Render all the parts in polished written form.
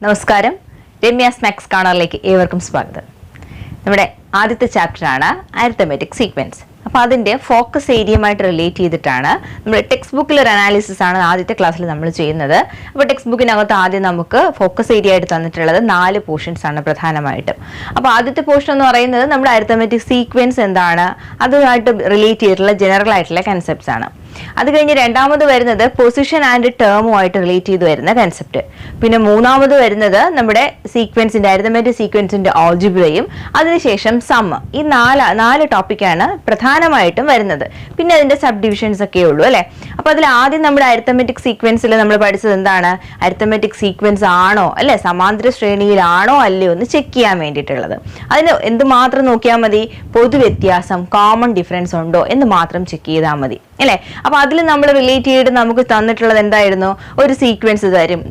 നമസ്കാരം, രമ്യാസ് മാത്സ് കോർണറിലേക്ക് ഏവർക്കും സ്വാഗതം. നമ്മുടെ ആദ്യത്തെ ചാപ്റ്ററാണ് അരിത്തമെറ്റിക് സീക്വൻസ്. അപ്പോൾ അതിൻ്റെ ഫോക്കസ് ഏരിയയുമായിട്ട് റിലേറ്റ് ചെയ്തിട്ടാണ് നമ്മുടെ ടെക്സ്റ്റ് ബുക്കിലൊരു അനാലിസിസ് ആണ് ആദ്യത്തെ ക്ലാസ്സിൽ നമ്മൾ ചെയ്യുന്നത്. അപ്പോൾ ടെക്സ്റ്റ് ബുക്കിനകത്ത് ആദ്യം നമുക്ക് ഫോക്കസ് ഏരിയ ആയിട്ട് തന്നിട്ടുള്ളത് 4 പോർഷൻസ് ആണ് പ്രധാനമായിട്ടും. അപ്പോൾ ആദ്യത്തെ പോർഷൻ എന്ന് പറയുന്നത് നമ്മുടെ അരിത്തമെറ്റിക് സീക്വൻസ് എന്താണ്, അതുമായിട്ട് റിലേറ്റ് ചെയ്തിട്ടുള്ള ജനറൽ ആയിട്ടുള്ള കൺസെപ്റ്റ്സ് ആണ്. അത് കഴിഞ്ഞ് രണ്ടാമത് വരുന്നത് പൊസിഷൻ ആൻഡ് ടേമുമായിട്ട് റിലേറ്റ് ചെയ്ത് വരുന്ന കൺസെപ്റ്റ്. പിന്നെ മൂന്നാമത് വരുന്നത് നമ്മുടെ സീക്വൻസിന്റെ അരിത്തമെറ്റിക് സീക്വൻസിന്റെ ആൾജിബ്രയും അതിനുശേഷം സം. ഈ നാല് ടോപ്പിക്കാണ് പ്രധാനമായിട്ടും വരുന്നത്. പിന്നെ അതിന്റെ സബ് ഡിവിഷൻസ് ഒക്കെ ഉള്ളൂ അല്ലെ. അപ്പൊ അതിൽ ആദ്യം നമ്മുടെ അരിത്തമെറ്റിക് സീക്വൻസിൽ നമ്മൾ പഠിച്ചത് എന്താണ്, അരിത്തമെറ്റിക് സീക്വൻസ് ആണോ അല്ലെ സമാന്തര ശ്രേണിയിലാണോ അല്ലയോ എന്ന് ചെക്ക് ചെയ്യാൻ വേണ്ടിയിട്ടുള്ളത്. അതിന് എന്തുമാത്രം നോക്കിയാൽ മതി, പൊതുവ്യത്യാസം കോമൺ ഡിഫറൻസ് ഉണ്ടോ എന്ന് മാത്രം ചെക്ക് ചെയ്താൽ മതി അല്ലെ. അപ്പൊ അതിൽ നമ്മൾ റിലേറ്റ് ചെയ്ത് നമുക്ക് തന്നിട്ടുള്ളത് എന്തായിരുന്നു, ഒരു സീക്വൻസ് തരും.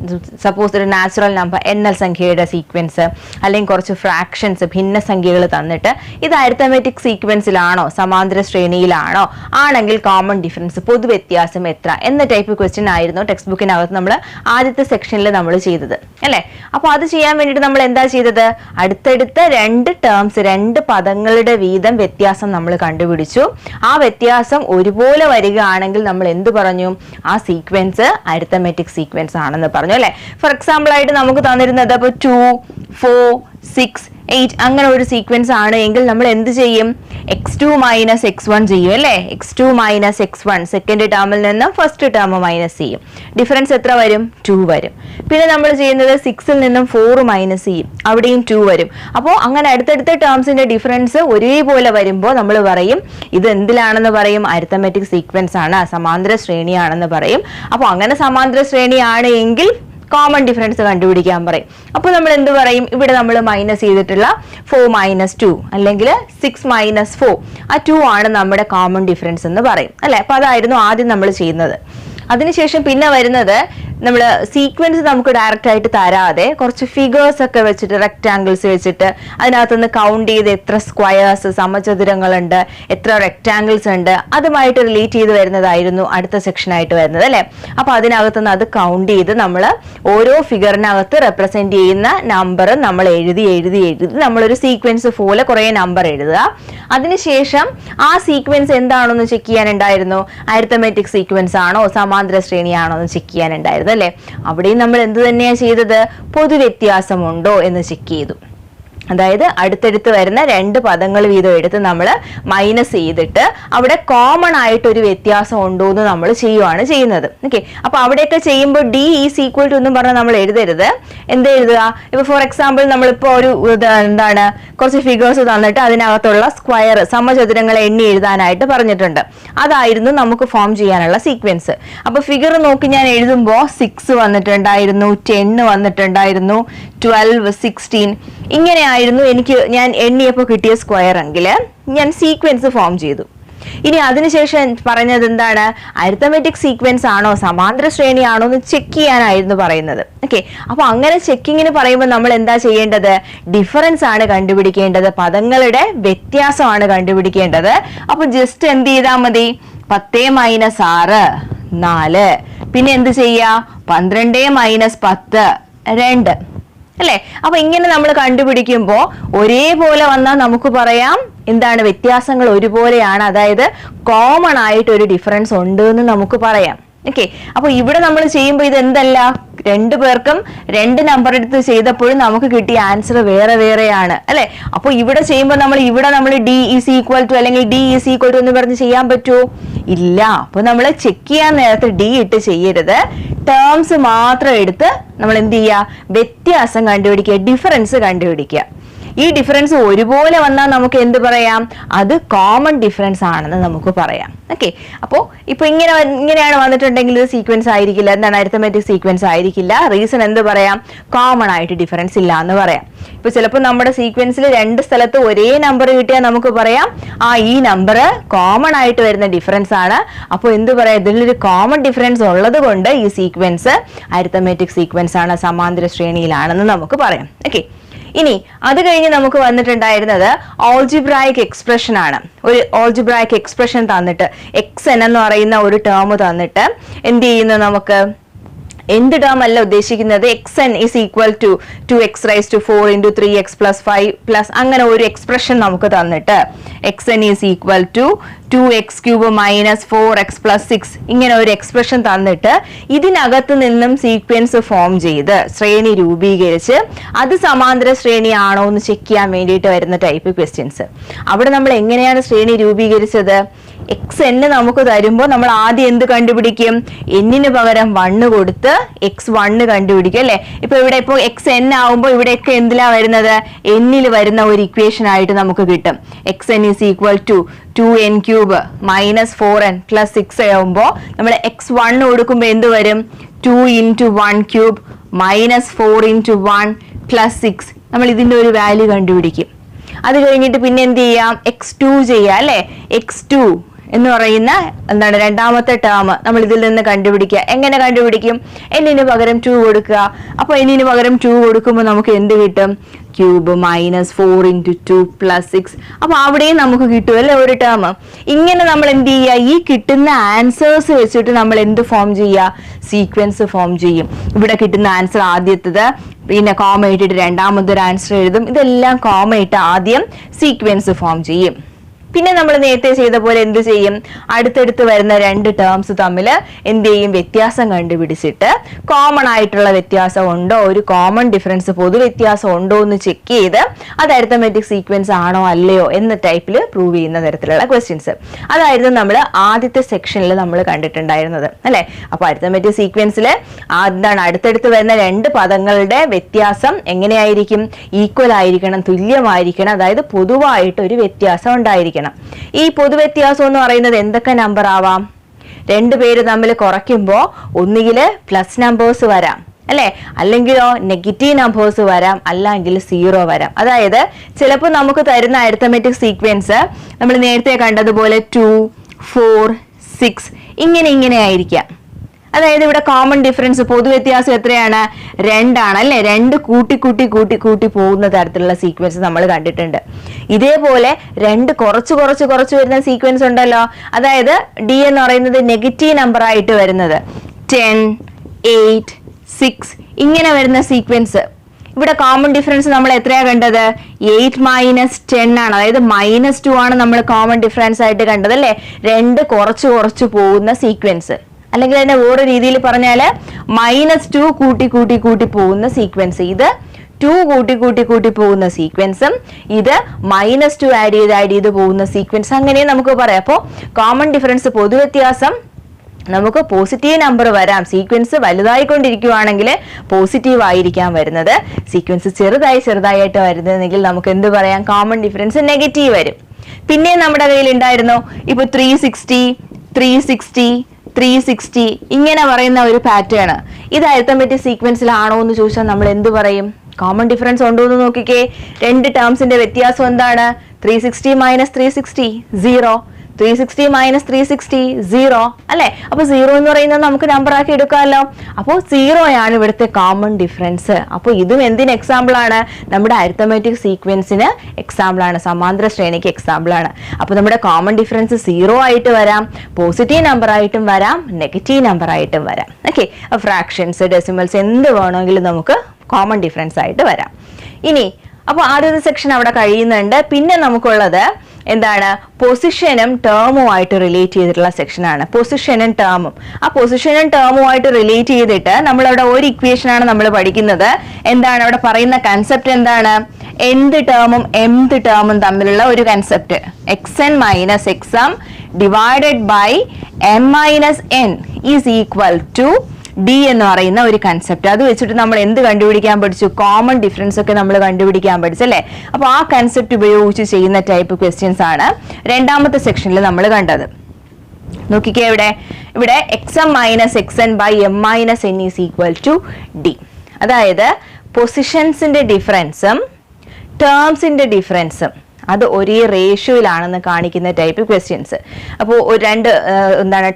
സപ്പോസ് ഒരു നാച്ചുറൽ നമ്പർ NL സംഖ്യയുടെ സീക്വൻസ് അല്ലെങ്കിൽ കുറച്ച് ഫ്രാക്ഷൻസ് ഭിന്നസംഖ്യകൾ തന്നിട്ട് ഇത് അരിത്തമെറ്റിക് സീക്വൻസിലാണോ സമാന്തര ശ്രേണിയിലാണോ, ആണെങ്കിൽ കോമൺ ഡിഫറൻസ് പൊതുവ്യത്യാസം എത്ര എന്ന ടൈപ്പ് ക്വസ്റ്റ്യൻ ആയിരുന്നു ടെക്സ്റ്റ് ബുക്കിനകത്ത് നമ്മൾ ആദ്യത്തെ സെക്ഷനിൽ നമ്മൾ ചെയ്തത് അല്ലെ. അപ്പൊ അത് ചെയ്യാൻ വേണ്ടിയിട്ട് നമ്മൾ എന്താ ചെയ്തത്, അടുത്തടുത്ത 2 ടേംസ് 2 പദങ്ങളുടെ വീതം വ്യത്യാസം നമ്മൾ കണ്ടുപിടിച്ചു. ആ വ്യത്യാസം ഒരുപോലെ വരികയാണെങ്കിൽ നമ്മൾ എന്ത് പറഞ്ഞു, ആ സീക്വൻസ് അരിത്തമെറ്റിക് സീക്വൻസ് ആണെന്ന് പറഞ്ഞു അല്ലെ. ഫോർ എക്സാമ്പിൾ ആയിട്ട് നമുക്ക് തന്നിരുന്നത് ഇപ്പോൾ 2, 4, 6, 8 അങ്ങനെ ഒരു സീക്വൻസ് ആണ് എങ്കിൽ നമ്മൾ എന്ത് ചെയ്യും, x2 മൈനസ് x1 ചെയ്യും അല്ലെ. x2 മൈനസ് x1 സെക്കൻഡ് ടേമിൽ നിന്ന് ഫസ്റ്റ് ടേം മൈനസ് ചെയ്യും. ഡിഫറൻസ് എത്ര വരും, 2 വരും. പിന്നെ നമ്മൾ ചെയ്യുന്നത് 6ൽ നിന്നും 4 മൈനസ് ചെയ്യും, അവിടെയും 2 വരും. അപ്പോൾ അങ്ങനെ അടുത്തടുത്ത ടേംസിന്റെ ഡിഫറൻസ് ഒരേപോലെ വരുമ്പോൾ നമ്മൾ പറയും ഇത് എന്തിലാണെന്ന് പറയും, അരിത്തമെറ്റിക് സീക്വൻസ് ആണ്, സമാന്തര ശ്രേണിയാണെന്ന് പറയും. അപ്പോൾ അങ്ങനെ സമാന്തര ശ്രേണിയാണ് എങ്കിൽ കോമൺ ഡിഫറൻസ് കണ്ടുപിടിക്കാൻ പറയും. അപ്പോൾ നമ്മൾ എന്ത് പറയും, ഇവിടെ നമ്മൾ മൈനസ് ചെയ്തിട്ടുള്ള 4 മൈനസ് 2 അല്ലെങ്കിൽ 6 മൈനസ് 4 ആ 2 ആണ് നമ്മുടെ കോമൺ ഡിഫറൻസ് എന്ന് പറയും അല്ലെ. അപ്പൊ അതായിരുന്നു ആദ്യം നമ്മൾ ചെയ്യുന്നത്. അതിനുശേഷം പിന്നെ വരുന്നത് നമ്മൾ സീക്വൻസ് നമുക്ക് ഡയറക്റ്റ് ആയിട്ട് തരാതെ കുറച്ച് ഫിഗേഴ്സ് ഒക്കെ വെച്ചിട്ട് റെക്ടാങ്കിൾസ് വെച്ചിട്ട് അതിനകത്തുനിന്ന് കൗണ്ട് ചെയ്ത് എത്ര സ്ക്വയേഴ്സ് സമചതുരങ്ങളുണ്ട് എത്ര റെക്ടാങ്കിൾസ് ഉണ്ട് അതുമായിട്ട് റിലേറ്റ് ചെയ്ത് വരുന്നതായിരുന്നു അടുത്ത സെക്ഷൻ ആയിട്ട് വരുന്നത് അല്ലെ. അപ്പൊ അതിനകത്തുനിന്ന് അത് കൗണ്ട് ചെയ്ത് നമ്മൾ ഓരോ ഫിഗറിനകത്ത് റെപ്രസെന്റ് ചെയ്യുന്ന നമ്പർ നമ്മൾ എഴുതി നമ്മളൊരു സീക്വൻസ് പോലെ കുറെ നമ്പർ എഴുതുക. അതിനുശേഷം ആ സീക്വൻസ് എന്താണെന്ന് ചെക്ക് ചെയ്യാനുണ്ടായിരുന്നു, അരിത്തമെറ്റിക് സീക്വൻസ് ആണോ സമാന്തര ശ്രേണിയാണോ എന്ന് ചെക്ക് ചെയ്യാനുണ്ടായിരുന്നു അല്ലെ. അവിടെയും നമ്മൾ എന്ത് തന്നെയാ ചെയ്തത്, പൊതുവ്യത്യാസമുണ്ടോ എന്ന് ചെക്ക് ചെയ്തു. അതായത് അടുത്തടുത്ത് വരുന്ന 2 പദങ്ങൾ വീതം എടുത്ത് നമ്മൾ മൈനസ് ചെയ്തിട്ട് അവിടെ കോമൺ ആയിട്ട് ഒരു വ്യത്യാസം ഉണ്ടോ എന്ന് നമ്മൾ ചെയ്യുവാണ് ചെയ്യുന്നത്. ഓക്കെ, അപ്പൊ അവിടെയൊക്കെ ചെയ്യുമ്പോൾ D ഈസ് ഈക്വൽ ടു എന്നും പറഞ്ഞാൽ നമ്മൾ എഴുതരുത്. എന്ത് എഴുതുക, ഇപ്പൊ ഫോർ എക്സാമ്പിൾ നമ്മളിപ്പോ ഒരു എന്താണ് കുറച്ച് ഫിഗേഴ്സ് തന്നിട്ട് അതിനകത്തുള്ള സ്ക്വയർ സമചതുരങ്ങളെ എണ്ണി എഴുതാനായിട്ട് പറഞ്ഞിട്ടുണ്ട്. അതായിരുന്നു നമുക്ക് ഫോം ചെയ്യാനുള്ള സീക്വൻസ്. അപ്പൊ ഫിഗർ നോക്കി ഞാൻ എഴുതുമ്പോൾ 6 വന്നിട്ടുണ്ടായിരുന്നു, 10 വന്നിട്ടുണ്ടായിരുന്നു, 12, 16 ഇങ്ങനെയായിരുന്നു ഞാൻ എണ്ണിയപ്പോൾ കിട്ടിയ സ്ക്വയർ എങ്കിൽ ഞാൻ സീക്വൻസ് ഫോം ചെയ്തു. ഇനി അതിനുശേഷം പറഞ്ഞത് എന്താണ്, അരിത്തമെറ്റിക് സീക്വൻസ് ആണോ സമാന്തര ശ്രേണിയാണോ എന്ന് ചെക്ക് ചെയ്യാനായിരുന്നു പറയുന്നത്. ഓക്കെ, അപ്പൊ അങ്ങനെ ചെക്കിങ്ങിന് പറയുമ്പോൾ നമ്മൾ എന്താ ചെയ്യേണ്ടത്, ഡിഫറൻസ് ആണ് കണ്ടുപിടിക്കേണ്ടത്, പദങ്ങളുടെ വ്യത്യാസമാണ് കണ്ടുപിടിക്കേണ്ടത്. അപ്പൊ ജസ്റ്റ് എന്ത് ചെയ്താൽ മതി, 10 മൈനസ് 6 4, പിന്നെ എന്ത് ചെയ്യാ 12 മൈനസ് 10 2 അല്ലെ. അപ്പൊ ഇങ്ങനെ നമ്മൾ കണ്ടുപിടിക്കുമ്പോൾ ഒരേപോലെ വന്നാൽ നമുക്ക് പറയാം എന്താണ്, വ്യത്യാസങ്ങൾ ഒരുപോലെയാണ്, അതായത് കോമൺ ആയിട്ട് ഒരു ഡിഫറൻസ് ഉണ്ട് എന്ന് നമുക്ക് പറയാം. ഓക്കെ, അപ്പൊ ഇവിടെ നമ്മൾ ചെയ്യുമ്പോൾ ഇത് എന്തല്ല, 2 പേർക്കും 2 നമ്പർ എടുത്ത് ചെയ്തപ്പോഴും നമുക്ക് കിട്ടിയ ആൻസർ വേറെ വേറെയാണ് അല്ലെ. അപ്പൊ ഇവിടെ ചെയ്യുമ്പോൾ നമ്മൾ D ഈസ് ഈക്വൽ ടു അല്ലെങ്കിൽ D ഈസ് ഈക്വൽ ടു എന്ന് പറഞ്ഞ് ചെയ്യാൻ പറ്റുമോ, ഇല്ല. അപ്പൊ നമ്മൾ ചെക്ക് ചെയ്യാൻ നേരത്തെ D ഇട്ട് ചെയ്യരുത്, ടേംസ് മാത്രം എടുത്ത് നമ്മൾ എന്ത് ചെയ്യുക, വ്യത്യാസം കണ്ടുപിടിക്കുക, ഡിഫറൻസ് കണ്ടുപിടിക്കുക. ഈ ഡിഫറൻസ് ഒരുപോലെ വന്നാൽ നമുക്ക് എന്ത് പറയാം? അത് കോമൺ ഡിഫറൻസ് ആണെന്ന് നമുക്ക് പറയാം. ഓക്കെ, അപ്പോൾ ഇപ്പൊ ഇങ്ങനെയാണ് വന്നിട്ടുണ്ടെങ്കിൽ ഇത് സീക്വൻസ് ആയിരിക്കില്ല. എന്താണ്? അരിത്തമെറ്റിക് സീക്വൻസ് ആയിരിക്കില്ല. റീസൺ എന്ത് പറയാം? കോമൺ ആയിട്ട് ഡിഫറൻസ് ഇല്ല എന്ന് പറയാം. ഇപ്പൊ ചിലപ്പോൾ നമ്മുടെ സീക്വൻസിൽ രണ്ട് സ്ഥലത്ത് ഒരേ നമ്പർ കിട്ടിയാൽ നമുക്ക് പറയാം ഈ നമ്പർ കോമൺ ആയിട്ട് വരുന്ന ഡിഫറൻസ് ആണ്. അപ്പോൾ എന്ത് പറയാം? ഇതിലൊരു കോമൺ ഡിഫറൻസ് ഉള്ളത് കൊണ്ട് ഈ സീക്വൻസ് അരിത്തമെറ്റിക് സീക്വൻസ് ആണ്, സമാന്തര ശ്രേണിയിലാണെന്ന് നമുക്ക് പറയാം. ഓക്കെ, ഇനി അത് കഴിഞ്ഞ് നമുക്ക് വന്നിട്ടുണ്ടായിരുന്നത് ഓൾജിബ്രായിക് എക്സ്പ്രഷൻ ആണ്. ഒരു ഓൾജിബ്രായിക് എക്സ്പ്രഷൻ തന്നിട്ട് xn എന്ന് പറയുന്ന ഒരു ടേം തന്നിട്ട് എന്ത് ചെയ്യുന്നു? നമുക്ക് എന്ത് ടേം അല്ല ഉദ്ദേശിക്കുന്നത്, xn is equal to 2x raised to 4 into 3x plus 5 plus അങ്ങനെ ഒരു എക്സ്പ്രഷൻ നമുക്ക് തന്നിട്ട് xn is equal to 2x cube minus 4x plus 6 ഇങ്ങനെ ഒരു എക്സ്പ്രഷൻ തന്നിട്ട് ഇതിനകത്ത് നിന്നും സീക്വൻസ് ഫോം ചെയ്ത് ശ്രേണി രൂപീകരിച്ച് അത് സമാന്തര ശ്രേണിയാണോ എന്ന് ചെക്ക് ചെയ്യാൻ വേണ്ടിയിട്ട് വരുന്ന ടൈപ്പ് ക്വസ്റ്റ്യൻസ്. അവിടെ നമ്മൾ എങ്ങനെയാണ് ശ്രേണി രൂപീകരിച്ചത്? xn നമുക്ക് തരുമ്പോൾ നമ്മൾ ആദ്യം എന്ത് കണ്ടുപിടിക്കും? n പകരം 1 കൊടുത്ത് x1 കണ്ടുപിടിക്കും അല്ലെ. ഇപ്പൊ ഇവിടെ ഇപ്പൊ xn ആവുമ്പോൾ ഇവിടെയൊക്കെ എന്തിലാ വരുന്നത്? n വരുന്ന ഒരു ഇക്വേഷൻ ആയിട്ട് നമുക്ക് കിട്ടും. xn is equal to 2n cube minus 4n plus 6 ആവുമ്പോൾ നമ്മൾ x1 കൊടുക്കുമ്പോൾ എന്ത് വരും? 2 into 1 cube minus 4 into 1 plus 6. നമ്മൾ ഇതിന്റെ ഒരു വാല്യൂ കണ്ടുപിടിക്കും. അത് കഴിഞ്ഞിട്ട് പിന്നെ എന്ത് ചെയ്യാം? x2 ചെയ്യാം അല്ലെ. x2 എന്ന് പറയുന്ന എന്താണ് രണ്ടാമത്തെ ടേം നമ്മൾ ഇതിൽ നിന്ന് കണ്ടുപിടിക്കുക. എങ്ങനെ കണ്ടുപിടിക്കും? n പകരം 2 കൊടുക്കുക. അപ്പൊ n പകരം 2 കൊടുക്കുമ്പോൾ നമുക്ക് എന്ത് കിട്ടും? Cube minus 4 into 2 plus 6. അപ്പൊ അവിടെയും നമുക്ക് കിട്ടുമല്ലേ ഒരു ടേം. ഇങ്ങനെ നമ്മൾ എന്ത് ചെയ്യുക? ഈ കിട്ടുന്ന ആൻസേഴ്സ് വെച്ചിട്ട് നമ്മൾ എന്ത് ഫോം ചെയ്യുക? സീക്വൻസ് ഫോം ചെയ്യും. ഇവിടെ കിട്ടുന്ന ആൻസർ ആദ്യത്തേത്, പിന്നെ കോമ ഇട്ടിട്ട് രണ്ടാമതൊരു ആൻസർ എഴുതും. ഇതെല്ലാം കോമ ഇട്ട് ആദ്യം സീക്വൻസ് ഫോം ചെയ്യും. പിന്നെ നമ്മൾ നേരത്തെ ചെയ്ത പോലെ എന്ത് ചെയ്യും? അടുത്തടുത്ത് വരുന്ന രണ്ട് ടേംസ് തമ്മിൽ എന്ത് ചെയ്യും? വ്യത്യാസം കണ്ടുപിടിച്ചിട്ട് കോമൺ ആയിട്ടുള്ള വ്യത്യാസം ഉണ്ടോ, ഒരു കോമൺ ഡിഫറൻസ് പൊതു വ്യത്യാസം ഉണ്ടോ എന്ന് ചെക്ക് ചെയ്ത് അത് അരിത്തമെറ്റിക് സീക്വൻസ് ആണോ അല്ലയോ എന്ന ടൈപ്പിൽ പ്രൂവ് ചെയ്യുന്ന തരത്തിലുള്ള ക്വസ്റ്റ്യൻസ്. അതായിരുന്നു നമ്മൾ ആദ്യത്തെ സെക്ഷനിൽ നമ്മൾ കണ്ടിട്ടുണ്ടായിരുന്നത് അല്ലെ. അപ്പൊ അരിത്തമെറ്റിക് സീക്വൻസിൽ എന്താണ്? അടുത്തടുത്ത് വരുന്ന രണ്ട് പദങ്ങളുടെ വ്യത്യാസം എങ്ങനെയായിരിക്കും? ഈക്വൽ ആയിരിക്കണം, തുല്യമായിരിക്കണം. അതായത് പൊതുവായിട്ട് ഒരു വ്യത്യാസം ഉണ്ടായിരിക്കണം. ഈ പൊതുവ്യത്യാസം എന്ന് പറയുന്നത് എന്തൊക്കെ നമ്പർ ആവാം? രണ്ടു പേര് തമ്മിൽ കുറയ്ക്കുമ്പോൾ ഒന്നുകില് പ്ലസ് നമ്പേഴ്സ് വരാം അല്ലെ, അല്ലെങ്കിലോ നെഗറ്റീവ് നമ്പേഴ്സ് വരാം, അല്ലെങ്കിൽ 0 വരാം. അതായത് ചിലപ്പോൾ നമുക്ക് തരുന്ന അരിത്തമെറ്റിക് സീക്വൻസ് നമ്മൾ നേരത്തെ കണ്ടതുപോലെ 2, 4, 6 ഇങ്ങനെ ആയിരിക്കാം. അതായത് ഇവിടെ കോമൺ ഡിഫറൻസ് പൊതുവ്യത്യാസം എത്രയാണ്? 2 ആണ് അല്ലെ. 2 കൂട്ടി പോകുന്ന തരത്തിലുള്ള സീക്വൻസ് നമ്മൾ കണ്ടിട്ടുണ്ട്. ഇതേപോലെ 2 കുറച്ച് വരുന്ന സീക്വൻസ് ഉണ്ടല്ലോ. അതായത് d എന്ന് പറയുന്നത് നെഗറ്റീവ് നമ്പർ ആയിട്ട് വരുന്നത് 10, 8, 6 ഇങ്ങനെ വരുന്ന സീക്വൻസ്. ഇവിടെ കോമൺ ഡിഫറൻസ് നമ്മൾ എത്രയാ കണ്ടത്? 8 minus 10 ആണ്. അതായത് -2 ആണ് നമ്മൾ കോമൺ ഡിഫറൻസ് ആയിട്ട് കണ്ടത് അല്ലെ. 2 കുറച്ച് പോകുന്ന സീക്വൻസ്, അല്ലെങ്കിൽ അതിനെ വേറെ രീതിയിൽ പറഞ്ഞാല് -2 കൂട്ടി പോകുന്ന സീക്വൻസ്. ഇത് 2 കൂട്ടി പോകുന്ന സീക്വൻസും ഇത് -2 ആഡ് ചെയ്ത് പോകുന്ന സീക്വൻസ്, അങ്ങനെ നമുക്ക് പറയാം. അപ്പോൾ കോമൺ ഡിഫറൻസ് പൊതുവ്യത്യാസം നമുക്ക് പോസിറ്റീവ് നമ്പർ വരാം. സീക്വൻസ് വലുതായിക്കൊണ്ടിരിക്കുകയാണെങ്കിൽ പോസിറ്റീവ് ആയിരിക്കാം വരുന്നത്. സീക്വൻസ് ചെറുതായിട്ട് വരുന്നതെങ്കിൽ നമുക്ക് എന്ത് പറയാം? കോമൺ ഡിഫറൻസ് നെഗറ്റീവ് വരും. പിന്നെ നമ്മുടെ കയ്യിൽ ഉണ്ടായിരുന്നു ഇപ്പൊ 360, 360, 360 ഇങ്ങനെ പറയുന്ന ഒരു പാറ്റേൺ. ഇത് അരിത്തമെറ്റിക് സീക്വൻസിലാണോ എന്ന് ചോദിച്ചാൽ നമ്മൾ എന്ത് പറയും? കോമൺ ഡിഫറൻസ് ഉണ്ടോ എന്ന് നോക്കിക്കേ. രണ്ട് ടേംസിന്റെ വ്യത്യാസം എന്താണ്? 360 minus 360 0, 360 minus 360 0 അല്ലെ. അപ്പൊ 0 എന്ന് പറയുന്നത് നമുക്ക് നമ്പർ ആക്കി എടുക്കാമല്ലോ. അപ്പോൾ 0 ആണ് ഇവിടുത്തെ കോമൺ ഡിഫറൻസ്. അപ്പോൾ ഇതും എന്തിന് എക്സാമ്പിൾ ആണ്? നമ്മുടെ അരിത്തമെറ്റിക് സീക്വൻസിന് എക്സാമ്പിൾ ആണ്, സമാന്തര ശ്രേണിക്ക് എക്സാമ്പിൾ ആണ്. അപ്പോൾ നമ്മുടെ കോമൺ ഡിഫറൻസ് 0 ആയിട്ട് വരാം, പോസിറ്റീവ് നമ്പർ ആയിട്ടും വരാം, നെഗറ്റീവ് നമ്പർ ആയിട്ടും വരാം. ഓക്കെ, ഫ്രാക്ഷൻസ്, ഡെസിമൽസ് എന്ത് വേണമെങ്കിലും നമുക്ക് കോമൺ ഡിഫറൻസ് ആയിട്ട് വരാം. ഇനി അപ്പോൾ ആദ്യത്തെ സെക്ഷൻ അവിടെ കഴിയുന്നുണ്ട്. പിന്നെ നമുക്കുള്ളത് എന്താണ്? പൊസിഷനും ടേമുമായിട്ട് റിലേറ്റ് ചെയ്തിട്ടുള്ള സെക്ഷനാണ്. പൊസിഷനും ടേമും. ആ പൊസിഷനും ടേമുമായിട്ട് റിലേറ്റ് ചെയ്തിട്ട് നമ്മളവിടെ ഒരു ഇക്വേഷൻ ആണ് നമ്മൾ പഠിക്കുന്നത്. എന്താണ് അവിടെ പറയുന്ന കൺസെപ്റ്റ്? എന്താണ്? nth ടേമും mth ടേമും തമ്മിലുള്ള ഒരു concept. xn minus xm divided by m minus n is equal to D എന്ന് പറയുന്ന ഒരു കൺസെപ്റ്റ്. അത് വെച്ചിട്ട് നമ്മൾ എന്ത് കണ്ടുപിടിക്കാൻ പഠിച്ചു? കോമൺ ഡിഫറൻസ് ഒക്കെ നമ്മൾ കണ്ടുപിടിക്കാൻ പഠിച്ചു അല്ലേ? അപ്പൊ ആ കൺസെപ്റ്റ് ഉപയോഗിച്ച് ചെയ്യുന്ന ടൈപ്പ് ക്വസ്റ്റ്യൻസ് ആണ് രണ്ടാമത്തെ സെക്ഷനിൽ നമ്മൾ കണ്ടത്. നോക്കിക്കേ, ഇവിടെ xm minus xn by m minus n is equal to d. അതായത് പൊസിഷൻസിന്റെ ഡിഫറൻസും ടേംസിന്റെ ഡിഫറൻസും അത് ഒരേ റേഷ്യോയിലാണെന്ന് കാണിക്കുന്ന ടൈപ്പ് ക്വസ്റ്റ്യൻസ്. അപ്പോൾ രണ്ട്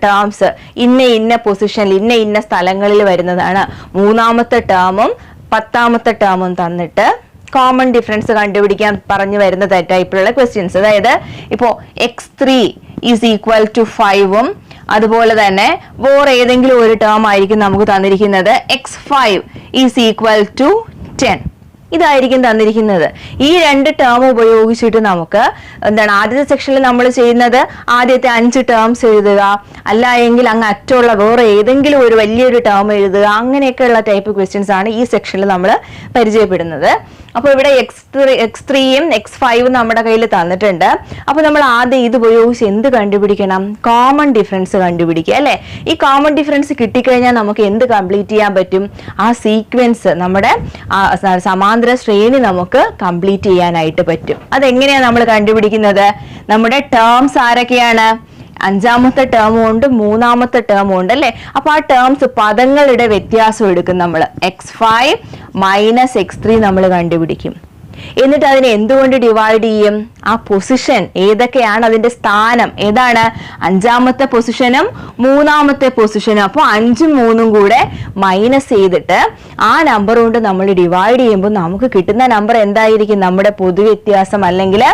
ടേംസ് ഇന്ന പൊസിഷനിൽ ഇന്ന സ്ഥലങ്ങളിൽ വരുന്നതാണ്. മൂന്നാമത്തെ ടേമും 10ാമത്തെ ടേമും തന്നിട്ട് കോമൺ ഡിഫറൻസ് കണ്ടുപിടിക്കാൻ പറഞ്ഞു വരുന്ന ടൈപ്പിലുള്ള ക്വസ്റ്റ്യൻസ്. അതായത് ഇപ്പോൾ x3 ഈസ് ഈക്വൽ ടു 5ഉം അതുപോലെ തന്നെ വേറെ ഏതെങ്കിലും ഒരു ടേം ആയിരിക്കും നമുക്ക് തന്നിരിക്കുന്നത് x5 ഈസ് ഈക്വൽ ടു 10. ഇതായിരിക്കും തന്നിരിക്കുന്നത്. ഈ രണ്ട് ടേം ഉപയോഗിച്ചിട്ട് നമുക്ക് ആദ്യത്തെ സെക്ഷനിൽ നമ്മൾ ചെയ്യുന്നത് ആദ്യത്തെ 5 ടേംസ് എഴുതുക, അല്ല എങ്കിൽ അങ്ങ് അറ്റുള്ള വേറെ ഏതെങ്കിലും ഒരു വലിയൊരു ടേം എഴുതുക. അങ്ങനെയൊക്കെയുള്ള ടൈപ്പ് ക്വസ്റ്റ്യൻസ് ആണ് ഈ സെക്ഷനിൽ നമ്മൾ പരിചയപ്പെടുന്നത്. അപ്പോൾ ഇവിടെ x3യും x5ഉം നമ്മുടെ കയ്യിൽ തന്നിട്ടുണ്ട്. അപ്പോൾ നമ്മൾ ആദ്യം ഇത് ഉപയോഗിച്ച് എന്ത് കണ്ടുപിടിക്കണം? കോമൺ ഡിഫറൻസ് കണ്ടുപിടിക്കുക അല്ലെ? ഈ കോമൺ ഡിഫറൻസ് കിട്ടിക്കഴിഞ്ഞാൽ നമുക്ക് എന്ത് കംപ്ലീറ്റ് ചെയ്യാൻ പറ്റും? ആ സീക്വൻസ്, നമ്മുടെ സമാന്തര ശ്രേണി നമുക്ക് കംപ്ലീറ്റ് ചെയ്യാനായിട്ട് പറ്റും. അതെങ്ങനെയാണ് നമ്മൾ കണ്ടുപിടിക്കുന്നത്? നമ്മുടെ ടേംസ് ആരൊക്കെയാണ്? 5ാമത്തെ ടേമും ഉണ്ട്, 3ാമത്തെ ടേമും ഉണ്ട് അല്ലെ? അപ്പൊ ആ ടേംസ് പദങ്ങളുടെ വ്യത്യാസം എടുക്കും നമ്മൾ. x5 മൈനസ് x3 നമ്മൾ കണ്ടുപിടിക്കും. എന്നിട്ട് അതിനെ എന്തുകൊണ്ട് ഡിവൈഡ് ചെയ്യും? ആ പൊസിഷൻ ഏതൊക്കെയാണ്, അതിന്റെ സ്ഥാനം ഏതാണ്? 5ാമത്തെ പൊസിഷനും 3ാമത്തെ പൊസിഷനും. അപ്പോൾ 5ഉം 3ഉം കൂടെ മൈനസ് ചെയ്തിട്ട് ആ നമ്പർ കൊണ്ട് നമ്മൾ ഡിവൈഡ് ചെയ്യുമ്പോൾ നമുക്ക് കിട്ടുന്ന നമ്പർ എന്തായിരിക്കും? നമ്മുടെ പൊതുവ്യത്യാസം അല്ലെങ്കിൽ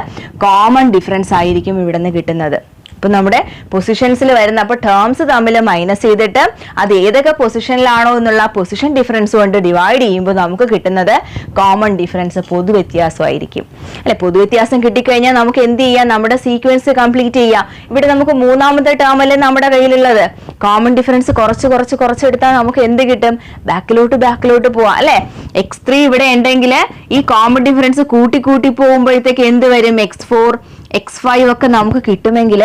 കോമൺ ഡിഫറൻസ് ആയിരിക്കും ഇവിടെ നിന്ന് കിട്ടുന്നത്. ഇപ്പൊ നമ്മുടെ പൊസിഷൻസിൽ വരുന്ന, അപ്പൊ ടേംസ് തമ്മിൽ മൈനസ് ചെയ്തിട്ട് അത് ഏതൊക്കെ പൊസിഷനിലാണോ എന്നുള്ള പൊസിഷൻ ഡിഫറൻസ് കൊണ്ട് ഡിവൈഡ് ചെയ്യുമ്പോൾ നമുക്ക് കിട്ടുന്നത് കോമൺ ഡിഫറൻസ്, പൊതുവ്യത്യാസമായിരിക്കും അല്ലെ? പൊതുവ്യത്യാസം കിട്ടിക്കഴിഞ്ഞാൽ നമുക്ക് എന്ത് ചെയ്യാം? നമ്മുടെ സീക്വൻസ് കംപ്ലീറ്റ് ചെയ്യാം. ഇവിടെ നമുക്ക് 3ാമത്തെ ടേം അല്ലേ നമ്മുടെ കയ്യിലുള്ളത്. കോമൺ ഡിഫറൻസ് കുറച്ചെടുത്താൽ നമുക്ക് എന്ത് കിട്ടും? ബാക്കിലോട്ട് പോവാം അല്ലെ? x3 ഇവിടെ ഉണ്ടെങ്കിൽ ഈ കോമൺ ഡിഫറൻസ് കൂട്ടി പോകുമ്പോഴത്തേക്ക് എന്ത് വരും? x4 x5 ഒക്കെ നമുക്ക് കിട്ടുമെങ്കിൽ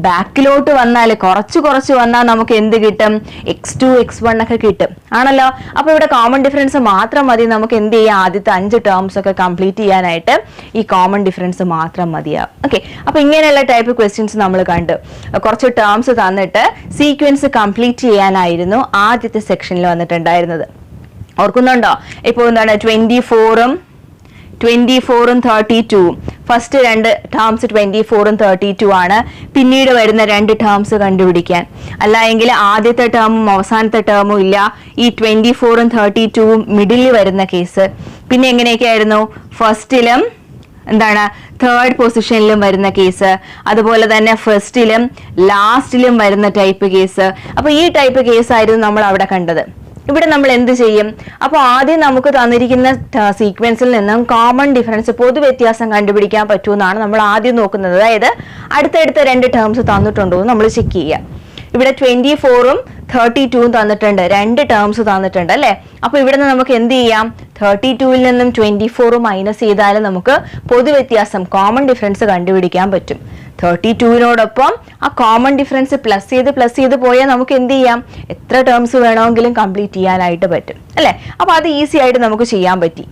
ബാക്കിലോട്ട് വന്നാൽ കുറച്ച് വന്നാൽ നമുക്ക് എന്ത് കിട്ടും? x2 x1 ഒക്കെ കിട്ടും ആണല്ലോ. അപ്പൊ ഇവിടെ കോമൺ ഡിഫറൻസ് മാത്രം മതി നമുക്ക് എന്ത് ചെയ്യാം? ആദ്യത്തെ 5 ടേംസ് ഒക്കെ കംപ്ലീറ്റ് ചെയ്യാനായിട്ട് ഈ കോമൺ ഡിഫറൻസ് മാത്രം മതിയാവും. ഓക്കെ, അപ്പൊ ഇങ്ങനെയുള്ള ടൈപ്പ് ക്വസ്റ്റ്യൻസ് നമ്മൾ കണ്ടു. കുറച്ച് ടേംസ് തന്നിട്ട് സീക്വൻസ് കംപ്ലീറ്റ് ചെയ്യാനായിരുന്നു ആദ്യത്തെ സെക്ഷനിൽ വന്നിട്ടുണ്ടായിരുന്നത്. ഓർക്കുന്നുണ്ടോ? ഇപ്പോൾ 24ഉം 32 ഫസ്റ്റ് രണ്ട് ടേംസ് 24ഉം 32 ആണ്. പിന്നീട് വരുന്ന രണ്ട് ടേംസ് കണ്ടുപിടിക്കാൻ, അല്ല എങ്കിൽ ആദ്യത്തെ ടേമും അവസാനത്തെ ടേമും ഇല്ല, ഈ 24ഉം 32ഉം മിഡിലിൽ വരുന്ന കേസ്. പിന്നെ എങ്ങനെയൊക്കെയായിരുന്നു? ഫസ്റ്റിലും തേർഡ് പൊസിഷനിലും വരുന്ന കേസ്, അതുപോലെ തന്നെ ഫസ്റ്റിലും ലാസ്റ്റിലും വരുന്ന ടൈപ്പ് കേസ്. അപ്പൊ ഈ ടൈപ്പ് കേസ് ആയിരുന്നു നമ്മൾ അവിടെ കണ്ടത്. ഇവിടെ നമ്മൾ എന്ത് ചെയ്യും? അപ്പോൾ ആദ്യം നമുക്ക് തന്നിരിക്കുന്ന സീക്വൻസിൽ നിന്നും കോമൺ ഡിഫറൻസ്, പൊതുവ്യത്യാസം കണ്ടുപിടിക്കാൻ പറ്റുമെന്നാണ് നമ്മൾ ആദ്യം നോക്കുന്നത്. അതായത് അടുത്തടുത്ത രണ്ട് ടേംസ് തന്നിട്ടുണ്ടോ എന്ന് നമ്മൾ ചെക്ക് ചെയ്യുക. ഇവിടെ 24ഉം 32ഉം തന്നിട്ടുണ്ട്, രണ്ട് ടേംസ് തന്നിട്ടുണ്ട് അല്ലെ? അപ്പൊ ഇവിടെ നിന്ന് നമുക്ക് എന്ത് ചെയ്യാം? 32ൽ നിന്നും 24 മൈനസ് ചെയ്താൽ നമുക്ക് പൊതുവ്യത്യാസം, കോമൺ ഡിഫറൻസ് കണ്ടുപിടിക്കാൻ പറ്റും. 32നോടൊപ്പം ആ കോമൺ ഡിഫറൻസ് പ്ലസ് ചെയ്ത് പോയാൽ നമുക്ക് എന്ത് ചെയ്യാം? എത്ര ടേംസ് വേണമെങ്കിലും കംപ്ലീറ്റ് ചെയ്യാനായിട്ട് പറ്റും അല്ലെ? അപ്പൊ അത് ഈസി ആയിട്ട് നമുക്ക് ചെയ്യാൻ പറ്റി.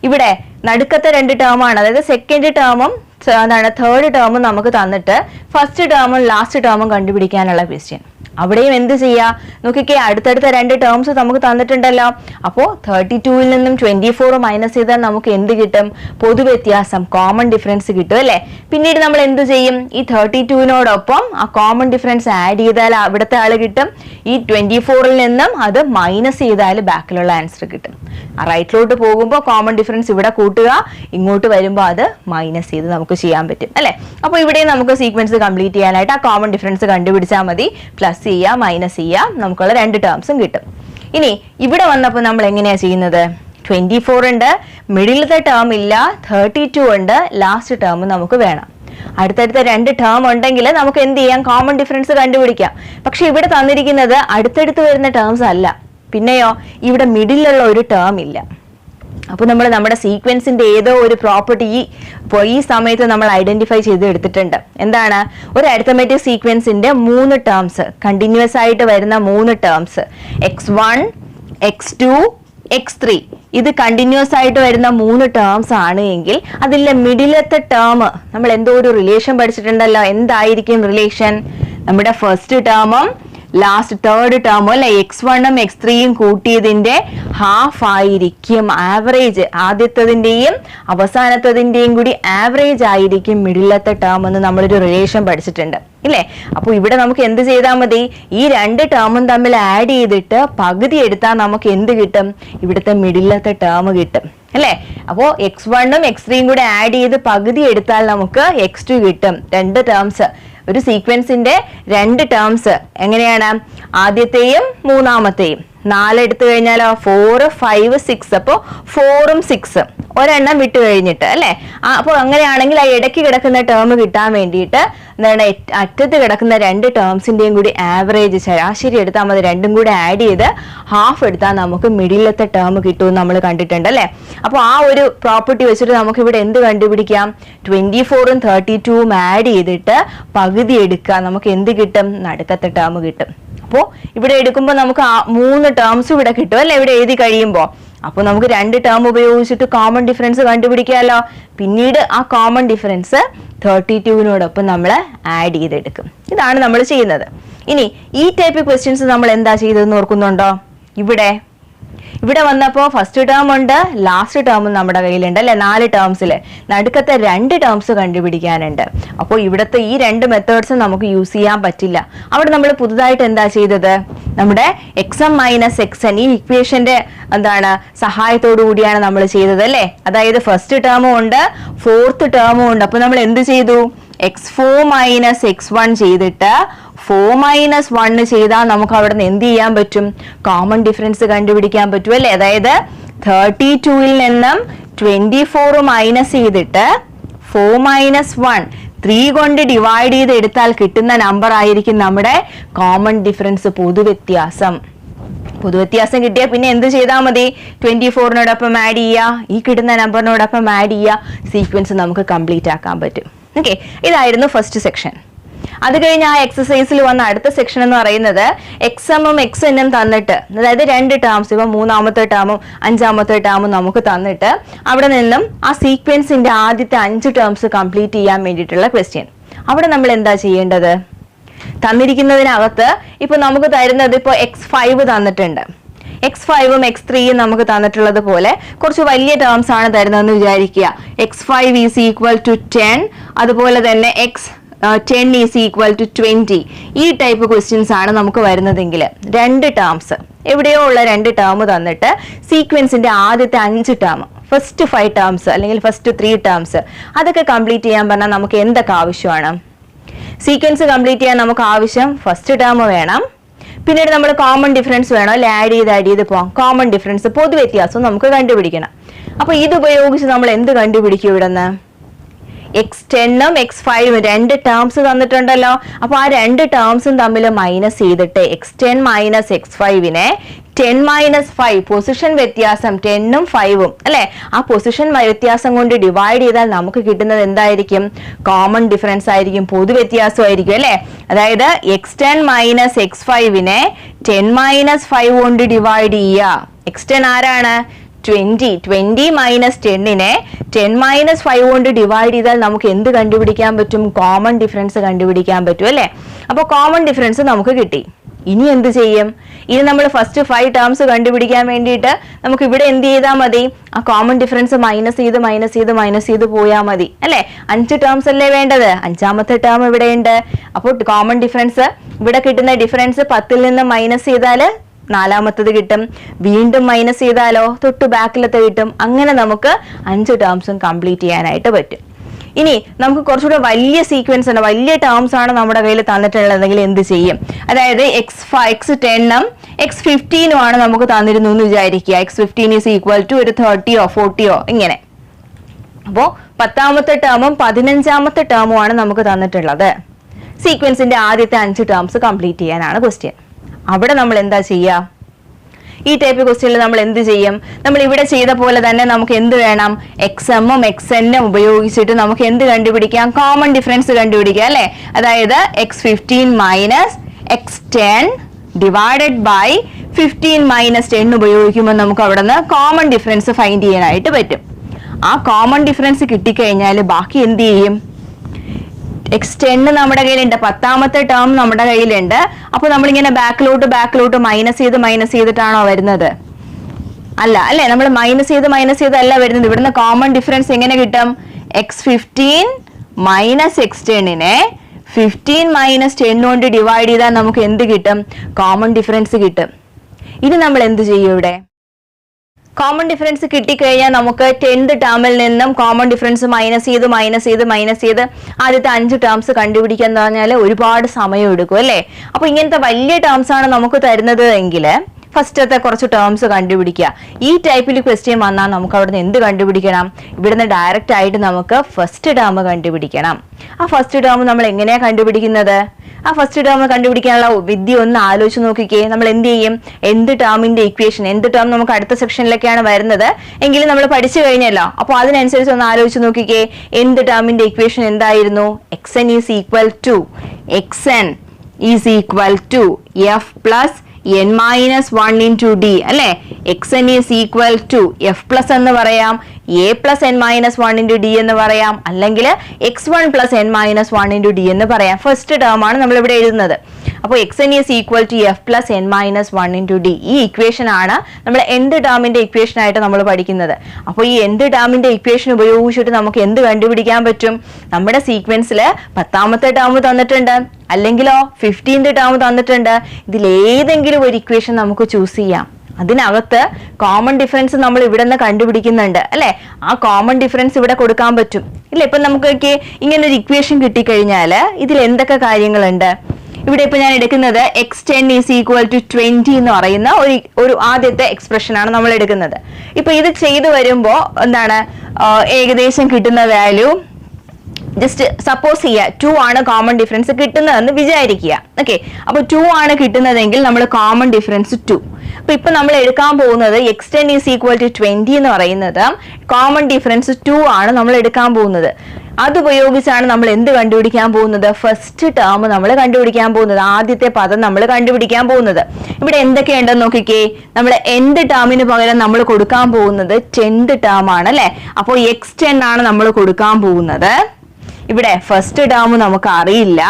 ഇവിടെ നടുക്കത്തെ രണ്ട് ടേമാണ്, അതായത് സെക്കൻഡ് ടേമും തേർഡ് ടേമും നമുക്ക് തന്നിട്ട് ഫസ്റ്റ് ടേമും ലാസ്റ്റ് ടേമും കണ്ടുപിടിക്കാനുള്ള ക്വസ്റ്റ്യൻ. അവിടെയും എന്ത് ചെയ്യാ? നോക്കിക്കേ, അടുത്തടുത്ത രണ്ട് ടേംസ് നമുക്ക് തന്നിട്ടുണ്ടല്ലോ. അപ്പോൾ 32ൽ നിന്നും 24 മൈനസ് ചെയ്താൽ നമുക്ക് എന്ത് കിട്ടും? പൊതുവ്യത്യാസം, കോമൺ ഡിഫറൻസ് കിട്ടും അല്ലെ? പിന്നീട് നമ്മൾ എന്ത് ചെയ്യും? ഈ 32നോടൊപ്പം ആ കോമൺ ഡിഫറൻസ് ആഡ് ചെയ്താൽ അവിടുത്തെ ആള് കിട്ടും. ഈ 24ൽ നിന്നും അത് മൈനസ് ചെയ്താൽ ബാക്കിലുള്ള ആൻസർ കിട്ടും. റൈറ്റിലോട്ട് പോകുമ്പോൾ കോമൺ ഡിഫറൻസ് ഇവിടെ കൂട്ടുക, ഇങ്ങോട്ട് വരുമ്പോൾ അത് മൈനസ് ചെയ്ത് നമുക്ക് ചെയ്യാൻ പറ്റും അല്ലെ? അപ്പോൾ ഇവിടെ നമുക്ക് സീക്വൻസ് കംപ്ലീറ്റ് ചെയ്യാനായിട്ട് ആ കോമൺ ഡിഫറൻസ് കണ്ടുപിടിച്ചാൽ മതി. പ്ലസ് ചെയ്യുക, മൈനസ് ചെയ്യുക, നമുക്കുള്ള രണ്ട് ടേംസും കിട്ടും. ഇനി ഇവിടെ വന്നപ്പോൾ നമ്മൾ എങ്ങനെയാ ചെയ്യുന്നത്? 24 ഉണ്ട്, മിഡിലത്തെ ടേം ഇല്ല, 32 ഉണ്ട്, ലാസ്റ്റ് ടേം നമുക്ക് വേണം. അടുത്തടുത്ത രണ്ട് ടേം ഉണ്ടെങ്കിൽ നമുക്ക് എന്ത് ചെയ്യാം? കോമൺ ഡിഫറൻസ് കണ്ടുപിടിക്കാം. പക്ഷെ ഇവിടെ തന്നിരിക്കുന്നത് അടുത്തടുത്ത് വരുന്ന ടേംസ് അല്ല. പിന്നെയോ, ഇവിടെ മിഡിലുള്ള ഒരു ടേം ഇല്ല. അപ്പോൾ നമ്മൾ നമ്മുടെ സീക്വൻസിന്റെ ഏതോ ഒരു പ്രോപ്പർട്ടി ഈ സമയത്ത് നമ്മൾ ഐഡന്റിഫൈ ചെയ്ത് എടുത്തിട്ടുണ്ട്. എന്താണ്? ഒരു അരിത്തമെറ്റിക് സീക്വൻസിന്റെ 3 ടേംസ്, കണ്ടിന്യൂസ് ആയിട്ട് വരുന്ന 3 ടേംസ്, x1, x2, x3, ഇത് കണ്ടിന്യൂസ് ആയിട്ട് വരുന്ന 3 ടേംസ് ആണ് എങ്കിൽ അതിലെ മിഡിലത്തെ ടേം നമ്മൾ എന്തോ ഒരു റിലേഷൻ പഠിച്ചിട്ടുണ്ടല്ലോ. എന്തായിരിക്കും റിലേഷൻ? നമ്മുടെ ഫസ്റ്റ് ടേമും ലാസ്റ്റ് തേർഡ് ടേമും അല്ലെ, x1ഉം x3യും കൂട്ടിയതിന്റെ ഹാഫ് ആയിരിക്കും ആവറേജ്. ആദ്യത്തതിന്റെയും അവസാനത്തതിന്റെയും കൂടി ആവറേജ് ആയിരിക്കും മിഡിലത്തെ ടേം എന്ന് നമ്മളൊരു റിലേഷൻ പഠിച്ചിട്ടുണ്ട് ഇല്ലേ? അപ്പൊ ഇവിടെ നമുക്ക് എന്ത് ചെയ്താൽ മതി? ഈ 2 ടേമും തമ്മിൽ ആഡ് ചെയ്തിട്ട് പകുതി എടുത്താൽ നമുക്ക് എന്ത് കിട്ടും? ഇവിടുത്തെ മിഡിലത്തെ ടേം കിട്ടും അല്ലേ? അപ്പോ x1ഉം x3യും കൂടെ ആഡ് ചെയ്ത് പകുതി എടുത്താൽ നമുക്ക് x2 കിട്ടും. 2 ടേംസ്, ഒരു സീക്വൻസിന്റെ 2 ടേംസ് എങ്ങനെയാണ്? ആദ്യത്തെയും മൂന്നാമത്തെയും. 4 എടുത്തു കഴിഞ്ഞാലോ 4, 5, 6. അപ്പോൾ 4ഉം 6ഉം ഒരെണ്ണം വിട്ടു കഴിഞ്ഞിട്ട് അല്ലെ. അപ്പോൾ അങ്ങനെയാണെങ്കിൽ ആ ഇടയ്ക്ക് കിടക്കുന്ന ടേം കിട്ടാൻ വേണ്ടിയിട്ട് എന്താണ്, അറ്റത്ത് കിടക്കുന്ന 2 ടേംസിന്റെയും കൂടി ആവറേജ് ശരാശരി എടുത്താൽ മതി. രണ്ടും കൂടി ആഡ് ചെയ്ത് ഹാഫ് എടുത്താൽ നമുക്ക് മിഡിലത്തെ ടേം കിട്ടുമെന്ന് നമ്മൾ കണ്ടിട്ടുണ്ട് അല്ലെ. അപ്പോൾ ആ ഒരു പ്രോപ്പർട്ടി വെച്ചിട്ട് നമുക്ക് ഇവിടെ എന്ത് കണ്ടുപിടിക്കാം? 24ഉം 32ഉം ആഡ് ചെയ്തിട്ട് പകുതി എടുക്കുക, നമുക്ക് എന്ത് കിട്ടും? നടുക്കത്തെ ടേം കിട്ടും. അപ്പോൾ ഇവിടെ എടുക്കുമ്പോൾ നമുക്ക് 3 ടേംസും ഇവിടെ കിട്ടും അല്ലെ, ഇവിടെ എഴുതി കഴിയുമ്പോൾ. അപ്പോൾ നമുക്ക് 2 ടേം ഉപയോഗിച്ചിട്ട് കോമൺ ഡിഫറൻസ് കണ്ടുപിടിക്കാമല്ലോ. പിന്നീട് ആ കോമൺ ഡിഫറൻസ് 32വിനോടൊപ്പം നമ്മൾ ആഡ് ചെയ്തെടുക്കും. ഇതാണ് നമ്മൾ ചെയ്യുന്നത്. ഇനി ഈ ടൈപ്പ് ക്വസ്റ്റ്യൻസ് നമ്മൾ എന്താ ചെയ്തതെന്ന് ഓർക്കുന്നുണ്ടോ? ഇവിടെ വന്നപ്പോൾ ഫസ്റ്റ് ടേം ഉണ്ട്, ലാസ്റ്റ് ടേമും നമ്മുടെ കയ്യിലുണ്ട് അല്ലെ. 4 ടേംസിൽ നടുക്കത്തെ 2 ടേംസ് കണ്ടുപിടിക്കാനുണ്ട്. അപ്പോൾ ഇവിടുത്തെ ഈ 2 മെത്തേഡ്സും നമുക്ക് യൂസ് ചെയ്യാൻ പറ്റില്ല. അവിടെ നമ്മൾ പുതുതായിട്ട് എന്താ ചെയ്തത്? നമ്മുടെ xm മൈനസ് xn ഈ ഇക്വേഷന്റെ എന്താണ് സഹായത്തോടു കൂടിയാണ് നമ്മൾ ചെയ്തത് അല്ലെ. അതായത് ഫസ്റ്റ് ടേമും ഉണ്ട്, ഫോർത്ത് ടേമും ഉണ്ട്. അപ്പൊ നമ്മൾ എന്ത് ചെയ്തു? x4 മൈനസ് x1 ചെയ്തിട്ട് 4 മൈനസ് 1 ചെയ്താൽ നമുക്ക് അവിടെ നിന്ന് എന്ത് ചെയ്യാൻ പറ്റും? കോമൺ ഡിഫറൻസ് കണ്ടുപിടിക്കാൻ പറ്റും അല്ലെ. അതായത് 32ൽ നിന്നും 24 മൈനസ് ചെയ്തിട്ട് 4 മൈനസ് 1 3 കൊണ്ട് ഡിവൈഡ് ചെയ്ത് എടുത്താൽ കിട്ടുന്ന നമ്പർ ആയിരിക്കും നമ്മുടെ കോമൺ ഡിഫറൻസ്, പൊതുവ്യത്യാസം. പൊതുവ്യത്യാസം കിട്ടിയാൽ പിന്നെ എന്ത് ചെയ്താൽ മതി? 24നോടൊപ്പം ആഡ് ചെയ്യുക, ഈ കിട്ടുന്ന നമ്പറിനോടൊപ്പം ആഡ് ചെയ്യുക, സീക്വൻസ് നമുക്ക് കംപ്ലീറ്റ് ആക്കാൻ പറ്റും. ഓക്കെ, ഇതായിരുന്നു ഫസ്റ്റ് സെക്ഷൻ. അത് കഴിഞ്ഞ് ആ എക്സസൈസിൽ വന്ന അടുത്ത സെക്ഷൻ എന്ന് പറയുന്നത് xmഉം xnഉം തന്നിട്ട്, അതായത് 2 ടേംസ്, ഇപ്പൊ 3ാമത്തെ ടേമും 5ാമത്തെ ടേമും നമുക്ക് തന്നിട്ട് അവിടെ നിന്നും ആ സീക്വൻസിന്റെ ആദ്യത്തെ 5 ടേംസ് കംപ്ലീറ്റ് ചെയ്യാൻ വേണ്ടിയിട്ടുള്ള ക്വസ്റ്റ്യൻ. അവിടെ നമ്മൾ എന്താ ചെയ്യേണ്ടത്? തന്നിരിക്കുന്നതിനകത്ത് ഇപ്പൊ നമുക്ക് തരുന്നത് ഇപ്പൊ x5 തന്നിട്ടുണ്ട്. x5ഉം x3യും നമുക്ക് തന്നിട്ടുള്ളത് പോലെ കുറച്ച് വലിയ ടേംസ് ആണ് തരുന്നതെന്ന് വിചാരിക്കുക. x5 ഈസ് ഈക്വൽ ടു 10, അതുപോലെ തന്നെ x10 ഈസ് ഈക്വൽ ടു 20. ഈ ടൈപ്പ് ക്വസ്റ്റ്യൻസ് ആണ് നമുക്ക് വരുന്നതെങ്കിൽ 2 ടേംസ്, എവിടെയോ ഉള്ള 2 ടേം തന്നിട്ട് സീക്വൻസിന്റെ ആദ്യത്തെ 5 ടേം, ഫസ്റ്റ് 5 ടേംസ് അല്ലെങ്കിൽ ഫസ്റ്റ് 3 ടേംസ് അതൊക്കെ കംപ്ലീറ്റ് ചെയ്യാൻ പറഞ്ഞാൽ നമുക്ക് എന്തൊക്കെ ആവശ്യമാണ്? സീക്വൻസ് കംപ്ലീറ്റ് ചെയ്യാൻ നമുക്ക് ആവശ്യം ഫസ്റ്റ് ടേം വേണം, പിന്നീട് നമ്മൾ കോമൺ ഡിഫറൻസ് വേണം അല്ലെ, ആഡ് ചെയ്ത് പോകാം. കോമൺ ഡിഫറൻസ്, പൊതുവ്യത്യാസം നമുക്ക് കണ്ടുപിടിക്കണം. അപ്പൊ ഇത് ഉപയോഗിച്ച് നമ്മൾ എന്ത് കണ്ടുപിടിക്കും? ഇവിടെ നിന്ന് x10ഉം x5ഉം 2 ടേംസ് തന്നിട്ടുണ്ടല്ലോ. അപ്പൊ ആ 2 ടേംസും തമ്മിൽ മൈനസ് ചെയ്തിട്ട് x10 മൈനസ് x5നെ 10 മൈനസ് 5 പൊസിഷൻ വ്യത്യാസം 10ഉം 5ഉം അല്ലെ, ആ പൊസിഷൻ വ്യത്യാസം കൊണ്ട് ഡിവൈഡ് ചെയ്താൽ നമുക്ക് കിട്ടുന്നത് എന്തായിരിക്കും? കോമൺ ഡിഫറൻസ് ആയിരിക്കും, പൊതുവ്യത്യാസം ആയിരിക്കും അല്ലെ. അതായത് x10 മൈനസ് x5നെ 10 മൈനസ് 5 കൊണ്ട് ഡിവൈഡ് ചെയ്യുക. x10 ആരാണ്? 20 മൈനസ് 10നെ 10 മൈനസ് 5 കൊണ്ട് ഡിവൈഡ് ചെയ്താൽ നമുക്ക് എന്ത് കണ്ടുപിടിക്കാൻ പറ്റും? കോമൺ ഡിഫറൻസ് കണ്ടുപിടിക്കാൻ പറ്റും അല്ലെ. അപ്പൊ കോമൺ ഡിഫറൻസ് നമുക്ക് കിട്ടി. ഇനി എന്ത് ചെയ്യും? ഇനി നമ്മൾ ഫസ്റ്റ് 5 ടേംസ് കണ്ടുപിടിക്കാൻ വേണ്ടിയിട്ട് നമുക്ക് ഇവിടെ എന്ത് ചെയ്താൽ മതി? ആ കോമൺ ഡിഫറൻസ് മൈനസ് ചെയ്ത് പോയാൽ മതി അല്ലെ. 5 ടേംസ് അല്ലേ വേണ്ടത്? 5ാമത്തെ ടേം ഇവിടെ ഉണ്ട്. അപ്പോൾ കോമൺ ഡിഫറൻസ്, ഇവിടെ കിട്ടുന്ന ഡിഫറൻസ് 10ൽ നിന്ന് മൈനസ് ചെയ്താൽ 4ാമത്തത് കിട്ടും. വീണ്ടും മൈനസ് ചെയ്താലോ തൊട്ട് ബാക്കിലത്തെ കിട്ടും. അങ്ങനെ നമുക്ക് 5 ടേംസും കംപ്ലീറ്റ് ചെയ്യാനായിട്ട് പറ്റും. ഇനി നമുക്ക് കുറച്ചുകൂടെ വലിയ സീക്വൻസ് ആണ്, വലിയ ടേംസ് ആണ് നമ്മുടെ കയ്യിൽ തന്നിട്ടുള്ളതെങ്കിൽ എന്ത് ചെയ്യും? അതായത് x10ഉം x15ഉം ആണ് നമുക്ക് തന്നിരുന്നു എന്ന് വിചാരിക്കുക. x15 ഈസ് ഈക്വൽ ടു ഒരു 30ഓ 40ഓ ഇങ്ങനെ. അപ്പോൾ 10ാമത്തെ ടേമും 15ാമത്തെ ടേമും ആണ് നമുക്ക് തന്നിട്ടുള്ളത്. സീക്വൻസിന്റെ ആദ്യത്തെ 5 ടേംസ് കംപ്ലീറ്റ് ചെയ്യാനാണ് ക്വസ്റ്റ്യൻ. അവിടെ നമ്മൾ എന്താ ചെയ്യുക? ഈ ടൈപ്പ് ക്വസ്റ്റ്യനിൽ നമ്മൾ എന്ത് ചെയ്യും? നമ്മൾ ഇവിടെ ചെയ്ത പോലെ തന്നെ നമുക്ക് എന്ത് വേണം? എക്സ്എമ്മും എക്സ്എന്നും ഉപയോഗിച്ചിട്ട് നമുക്ക് എന്ത് കണ്ടുപിടിക്കാം? കോമൺ ഡിഫറൻസ് കണ്ടുപിടിക്കാം അല്ലെ? അതായത് x15 minus x10 divided by 15 minus 10 ഉപയോഗിക്കുമ്പോൾ നമുക്ക് അവിടെ നിന്ന് കോമൺ ഡിഫറൻസ് ഫൈൻഡ് ചെയ്യാനായിട്ട് പറ്റും. ആ കോമൺ ഡിഫറൻസ് കിട്ടിക്കഴിഞ്ഞാൽ ബാക്കി എന്ത് ചെയ്യും? x10 നമ്മുടെ കയ്യിലുണ്ട്, 10ാമത്തെ ടേം നമ്മുടെ കയ്യിലുണ്ട്. അപ്പൊ നമ്മളിങ്ങനെ ബാക്കിലോട്ട് മൈനസ് ചെയ്തിട്ടാണോ വരുന്നത്? അല്ല അല്ലെ, നമ്മൾ മൈനസ് ചെയ്ത് അല്ല വരുന്നത്. ഇവിടുന്ന് കോമൺ ഡിഫറൻസ് എങ്ങനെ കിട്ടും? x15 മൈനസ് x10നെ 15 മൈനസ് 10 കൊണ്ട് ഡിവൈഡ് ചെയ്താൽ നമുക്ക് എന്ത് കിട്ടും? കോമൺ ഡിഫറൻസ് കിട്ടും. ഇനി നമ്മൾ എന്ത് ചെയ്യും? ഇവിടെ കോമൺ ഡിഫറൻസ് കിട്ടിക്കഴിഞ്ഞാൽ നമുക്ക് 10th ടേമിൽ നിന്നും കോമൺ ഡിഫറൻസ് മൈനസ് ചെയ്ത് ആദ്യത്തെ 5 ടേംസ് കണ്ടുപിടിക്കാൻ പറഞ്ഞാൽ ഒരുപാട് സമയം എടുക്കും അല്ലേ? അപ്പൊ ഇങ്ങനത്തെ വലിയ ടേംസ് ആണ് നമുക്ക് തരുന്നത് എങ്കിൽ ഫസ്റ്റത്തെ കുറച്ച് ടേംസ് കണ്ടുപിടിക്കുക. ഈ ടൈപ്പിൽ ക്വസ്റ്റ്യൻ വന്നാൽ നമുക്ക് അവിടെ നിന്ന് എന്ത് കണ്ടുപിടിക്കണം? ഇവിടുന്ന് ഡയറക്റ്റ് ആയിട്ട് നമുക്ക് ഫസ്റ്റ് ടേം കണ്ടുപിടിക്കണം. ആ ഫസ്റ്റ് ടേം നമ്മൾ എങ്ങനെയാ കണ്ടുപിടിക്കുന്നത്? ആ ഫസ്റ്റ് ടേം കണ്ടുപിടിക്കാനുള്ള വിദ്യ ഒന്ന് ആലോചിച്ച് നോക്കിക്കേ. നമ്മൾ എന്ത് ചെയ്യും? എന്ത് ടേമിന്റെ ഇക്വേഷൻ, എന്ത് ടേം നമുക്ക് അടുത്ത സെക്ഷനിലേക്കാണ് വരുന്നത് എങ്കിലും നമ്മൾ പഠിച്ചു കഴിഞ്ഞല്ലോ. അപ്പോൾ അതിനനുസരിച്ച് ഒന്ന് ആലോചിച്ച് നോക്കിക്കേ. എന്ത് ടേമിന്റെ ഇക്വേഷൻ എന്തായിരുന്നു? xn is equal to f plus n minus 1 into d അല്ലെ? xn is equal to f plus എന്ന് പറയാം, a plus n minus 1 into d എന്ന് പറയാം, അല്ലെങ്കിൽ x1 plus n minus 1 into d എന്ന് പറയാം. ഫസ്റ്റ് ടേം ആണ് നമ്മൾ ഇവിടെ എഴുതുന്നത്. അപ്പോൾ xn is equal to f plus n minus 1 into d. ഈ ഇക്വേഷൻ ആണ് നമ്മൾ എന്ത് ടേമിന്റെ ഇക്വേഷൻ ആയിട്ട് നമ്മൾ പഠിക്കുന്നത്. അപ്പോൾ ഈ എന്ത് ടേമിന്റെ ഇക്വേഷൻ ഉപയോഗിച്ചിട്ട് നമുക്ക് എന്ത് കണ്ടുപിടിക്കാൻ പറ്റും? നമ്മുടെ സീക്വൻസിൽ 10ാമത്തെ ടേം തന്നിട്ടുണ്ട്, അല്ലെങ്കിലോ 15th ടേം തന്നിട്ടുണ്ട്. ഇതിലേതെങ്കിലും ഒരു ഇക്വേഷൻ നമുക്ക് ചൂസ് ചെയ്യാം. അതിനകത്ത് കോമൺ ഡിഫറൻസ് നമ്മൾ ഇവിടെ നിന്ന് കണ്ടുപിടിക്കുന്നുണ്ട് അല്ലെ? ആ കോമൺ ഡിഫറൻസ് ഇവിടെ കൊടുക്കാൻ പറ്റും ഇല്ല? ഇപ്പൊ നമുക്ക് ഇങ്ങനെ ഒരു ഇക്വേഷൻ കിട്ടിക്കഴിഞ്ഞാൽ ഇതിൽ എന്തൊക്കെ കാര്യങ്ങളുണ്ട്? ഇവിടെ ഇപ്പൊ ഞാൻ എടുക്കുന്നത് x10 ഈസ് ഈക്വൽ ടു 20 എന്ന് പറയുന്ന ഒരു ആദ്യത്തെ എക്സ്പ്രഷൻ ആണ് നമ്മൾ എടുക്കുന്നത്. ഇപ്പൊ ഇത് ചെയ്തു വരുമ്പോ എന്താണ് ഏകദേശം കിട്ടുന്ന വാല്യൂ? ജസ്റ്റ് സപ്പോസ് ചെയ്യുക 2 ആണ് കോമൺ ഡിഫറൻസ് കിട്ടുന്നതെന്ന് വിചാരിക്കുക. ഓക്കെ, അപ്പൊ 2 ആണ് കിട്ടുന്നതെങ്കിൽ നമ്മൾ കോമൺ ഡിഫറൻസ് 2. അപ്പൊ ഇപ്പൊ നമ്മൾ എടുക്കാൻ പോകുന്നത് x10 ഈസ് ഈക്വൽ ടു 20 എന്ന് പറയുന്നത് കോമൺ ഡിഫറൻസ് 2 ആണ് നമ്മൾ എടുക്കാൻ പോകുന്നത്. അതുപയോഗിച്ചാണ് നമ്മൾ എന്ത് കണ്ടുപിടിക്കാൻ പോകുന്നത്? ഫസ്റ്റ് ടേം നമ്മൾ കണ്ടുപിടിക്കാൻ പോകുന്നത്, ആദ്യത്തെ പദം നമ്മൾ കണ്ടുപിടിക്കാൻ പോകുന്നത്. ഇവിടെ എന്തൊക്കെയുണ്ടെന്ന് നോക്കിക്കേ. നമ്മൾ nth ടേമിന് പകരം നമ്മൾ കൊടുക്കാൻ പോകുന്നത് 10th ടേം ആണ് അല്ലെ? അപ്പോൾ x10 ആണ് നമ്മൾ കൊടുക്കാൻ പോകുന്നത്. ഇവിടെ ഫസ്റ്റ് ടേം നമുക്ക് അറിയില്ല.